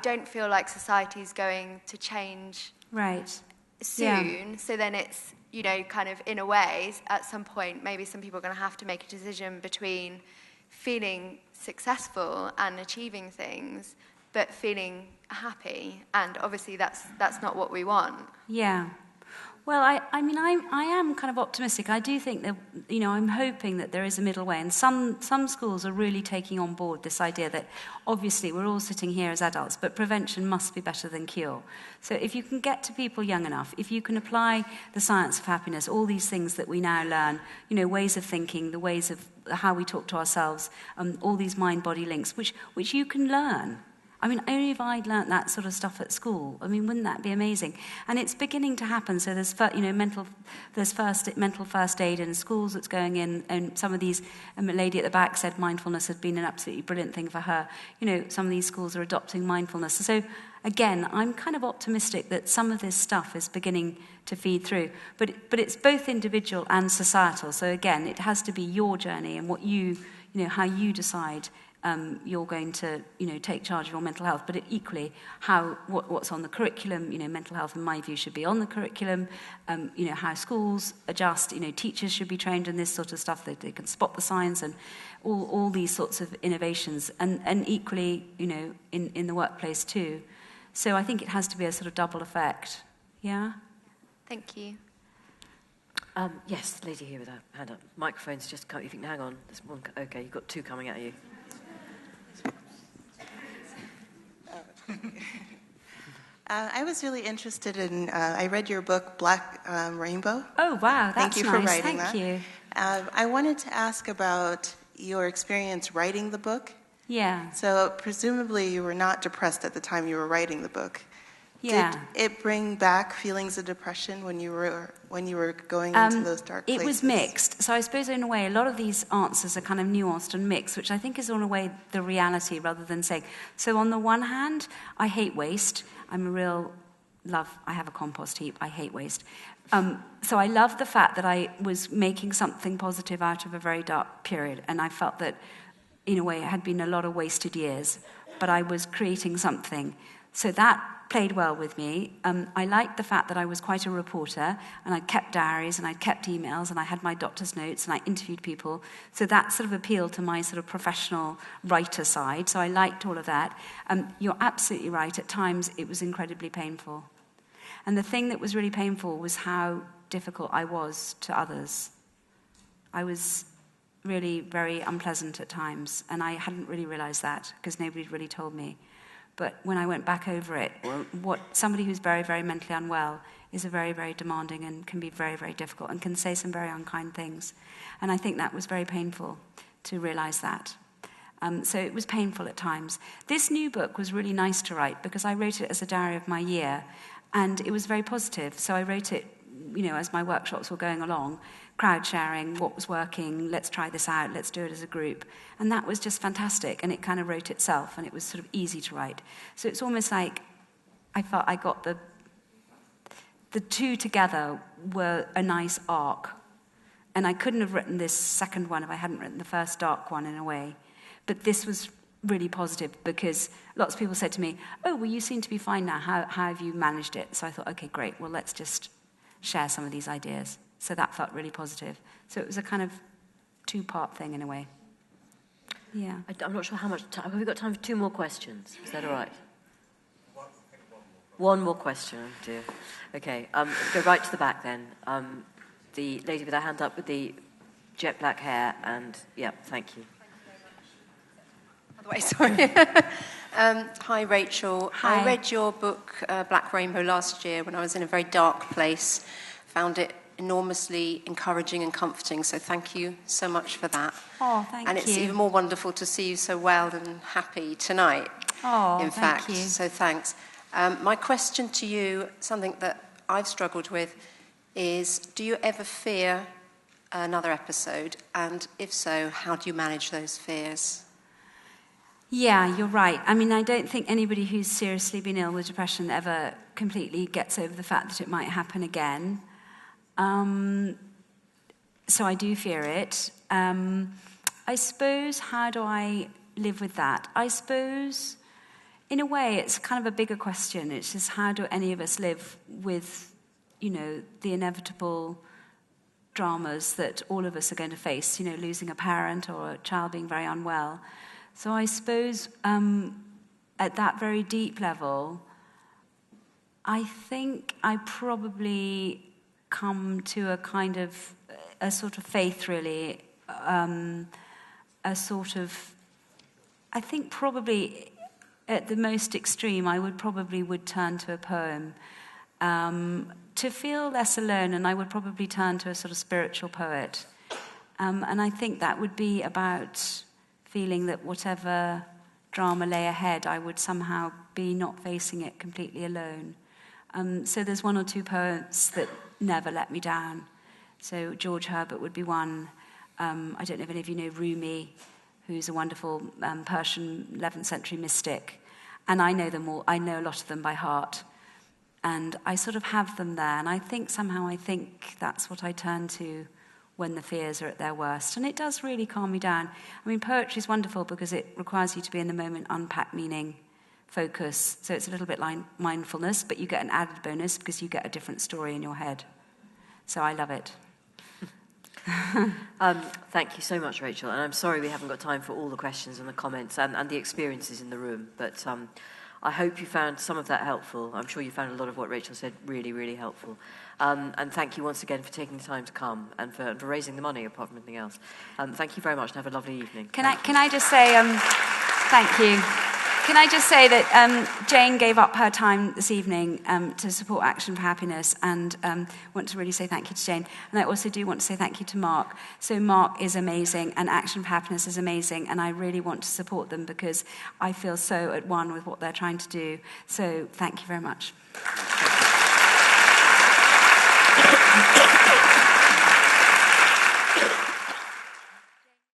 don't feel like society is going to change soon. So then it's, you know, kind of in a way, at some point, maybe some people are going to have to make a decision between feeling successful and achieving things, but feeling happy, and obviously that's not what we want. Yeah. Well, I mean, I am kind of optimistic. I do think that, you know, I'm hoping that there is a middle way, and some schools are really taking on board this idea that obviously we're all sitting here as adults, but prevention must be better than cure. So if you can get to people young enough, if you can apply the science of happiness, all these things that we now learn, you know, ways of thinking, the ways of how we talk to ourselves, all these mind-body links, which you can learn. I mean, only if I'd learnt that sort of stuff at school. I mean, wouldn't that be amazing? And it's beginning to happen. So there's, you know, mental first aid in schools that's going in, and some of these, a lady at the back said mindfulness has been an absolutely brilliant thing for her. You know, some of these schools are adopting mindfulness. So again, I'm kind of optimistic that some of this stuff is beginning to feed through. But it's both individual and societal. So again, it has to be your journey and what you know, how you decide you're going to, you know, take charge of your mental health, but equally what's on the curriculum. You know, mental health, in my view, should be on the curriculum. You know, how schools adjust. You know, teachers should be trained in this sort of stuff, that they can spot the signs, and all these sorts of innovations. And equally, you know, in the workplace too. So I think it has to be a sort of double effect. Yeah. Thank you. Yes, lady here with her hand up. Microphone's just coming. You think, hang on, there's one. Okay, you've got two coming at you. I was really interested in, I read your book, Black Rainbow. Oh, wow, that's nice. Thank you for writing that. Thank you. I wanted to ask about your experience writing the book. Yeah. So presumably you were not depressed at the time you were writing the book. Yeah. Did it bring back feelings of depression when you were going into those dark places? It was mixed. So I suppose in a way a lot of these answers are kind of nuanced and mixed, which I think is in a way the reality rather than saying. So on the one hand, I hate waste. I have a compost heap. I hate waste. So I love the fact that I was making something positive out of a very dark period, and I felt that in a way it had been a lot of wasted years, but I was creating something. So that played well with me. I liked the fact that I was quite a reporter, and I kept diaries, and I kept emails, and I had my doctor's notes, and I interviewed people. So that sort of appealed to my sort of professional writer side. So I liked all of that. You're absolutely right. At times, it was incredibly painful. And the thing that was really painful was how difficult I was to others. I was really very unpleasant at times, and I hadn't really realized that because nobody had really told me. But when I went back over it, somebody who's very, very mentally unwell is a very, very demanding and can be very, very difficult and can say some very unkind things. And I think that was very painful to realize that. So it was painful at times. This new book was really nice to write because I wrote it as a diary of my year, and it was very positive. So I wrote it, as my workshops were going along, crowd sharing, what was working, let's try this out, let's do it as a group. And that was just fantastic, and it kind of wrote itself, and it was sort of easy to write. So it's almost like I felt I got the two together were a nice arc. And I couldn't have written this second one if I hadn't written the first dark one in a way. But this was really positive because lots of people said to me, oh, well, you seem to be fine now. How have you managed it? So I thought, okay, great. Well, let's just share some of these ideas. So that felt really positive. So it was a kind of two-part thing in a way. Yeah. I'm not sure how much time. Have we got time for 2 more questions? Is that all right? One more question, oh dear. Okay, go right to the back then. The lady with her hand up with the jet black hair, and yeah, thank you. Way, sorry. Hi, Rachel. Hi. I read your book, Black Rainbow, last year when I was in a very dark place. Found it enormously encouraging and comforting, so thank you so much for that. Oh, thank you. And it's even more wonderful to see you so well and happy tonight, in fact. Thank you. So thanks. My question to you, something that I've struggled with, is do you ever fear another episode? And if so, how do you manage those fears? Yeah, you're right. I mean, I don't think anybody who's seriously been ill with depression ever completely gets over the fact that it might happen again. So I do fear it. I suppose, how do I live with that? I suppose, in a way, it's kind of a bigger question. It's just how do any of us live with, the inevitable dramas that all of us are going to face, losing a parent or a child being very unwell. So I suppose at that very deep level, I think I probably come to a sort of faith, really, I think probably at the most extreme, I would turn to a poem to feel less alone, and I would probably turn to a sort of spiritual poet. And I think that would be about feeling that whatever drama lay ahead, I would somehow be not facing it completely alone. So there's 1 or 2 poets that never let me down. So George Herbert would be one. I don't know if any of you know Rumi, who's a wonderful Persian 11th century mystic. And I know them all. I know a lot of them by heart. And I sort of have them there. And I think that's what I turn to when the fears are at their worst. And it does really calm me down. I mean, poetry is wonderful because it requires you to be in the moment, unpack meaning, focus. So it's a little bit like mindfulness, but you get an added bonus because you get a different story in your head. So I love it. Thank you so much, Rachel. And I'm sorry we haven't got time for all the questions and the comments and the experiences in the room. But I hope you found some of that helpful. I'm sure you found a lot of what Rachel said really, really helpful. And thank you once again for taking the time to come and for raising the money, apart from anything else. Thank you very much, and have a lovely evening. Can I just say thank you? Can I just say that Jane gave up her time this evening to support Action for Happiness, and want to really say thank you to Jane. And I also do want to say thank you to Mark. So Mark is amazing, and Action for Happiness is amazing, and I really want to support them because I feel so at one with what they're trying to do. So thank you very much.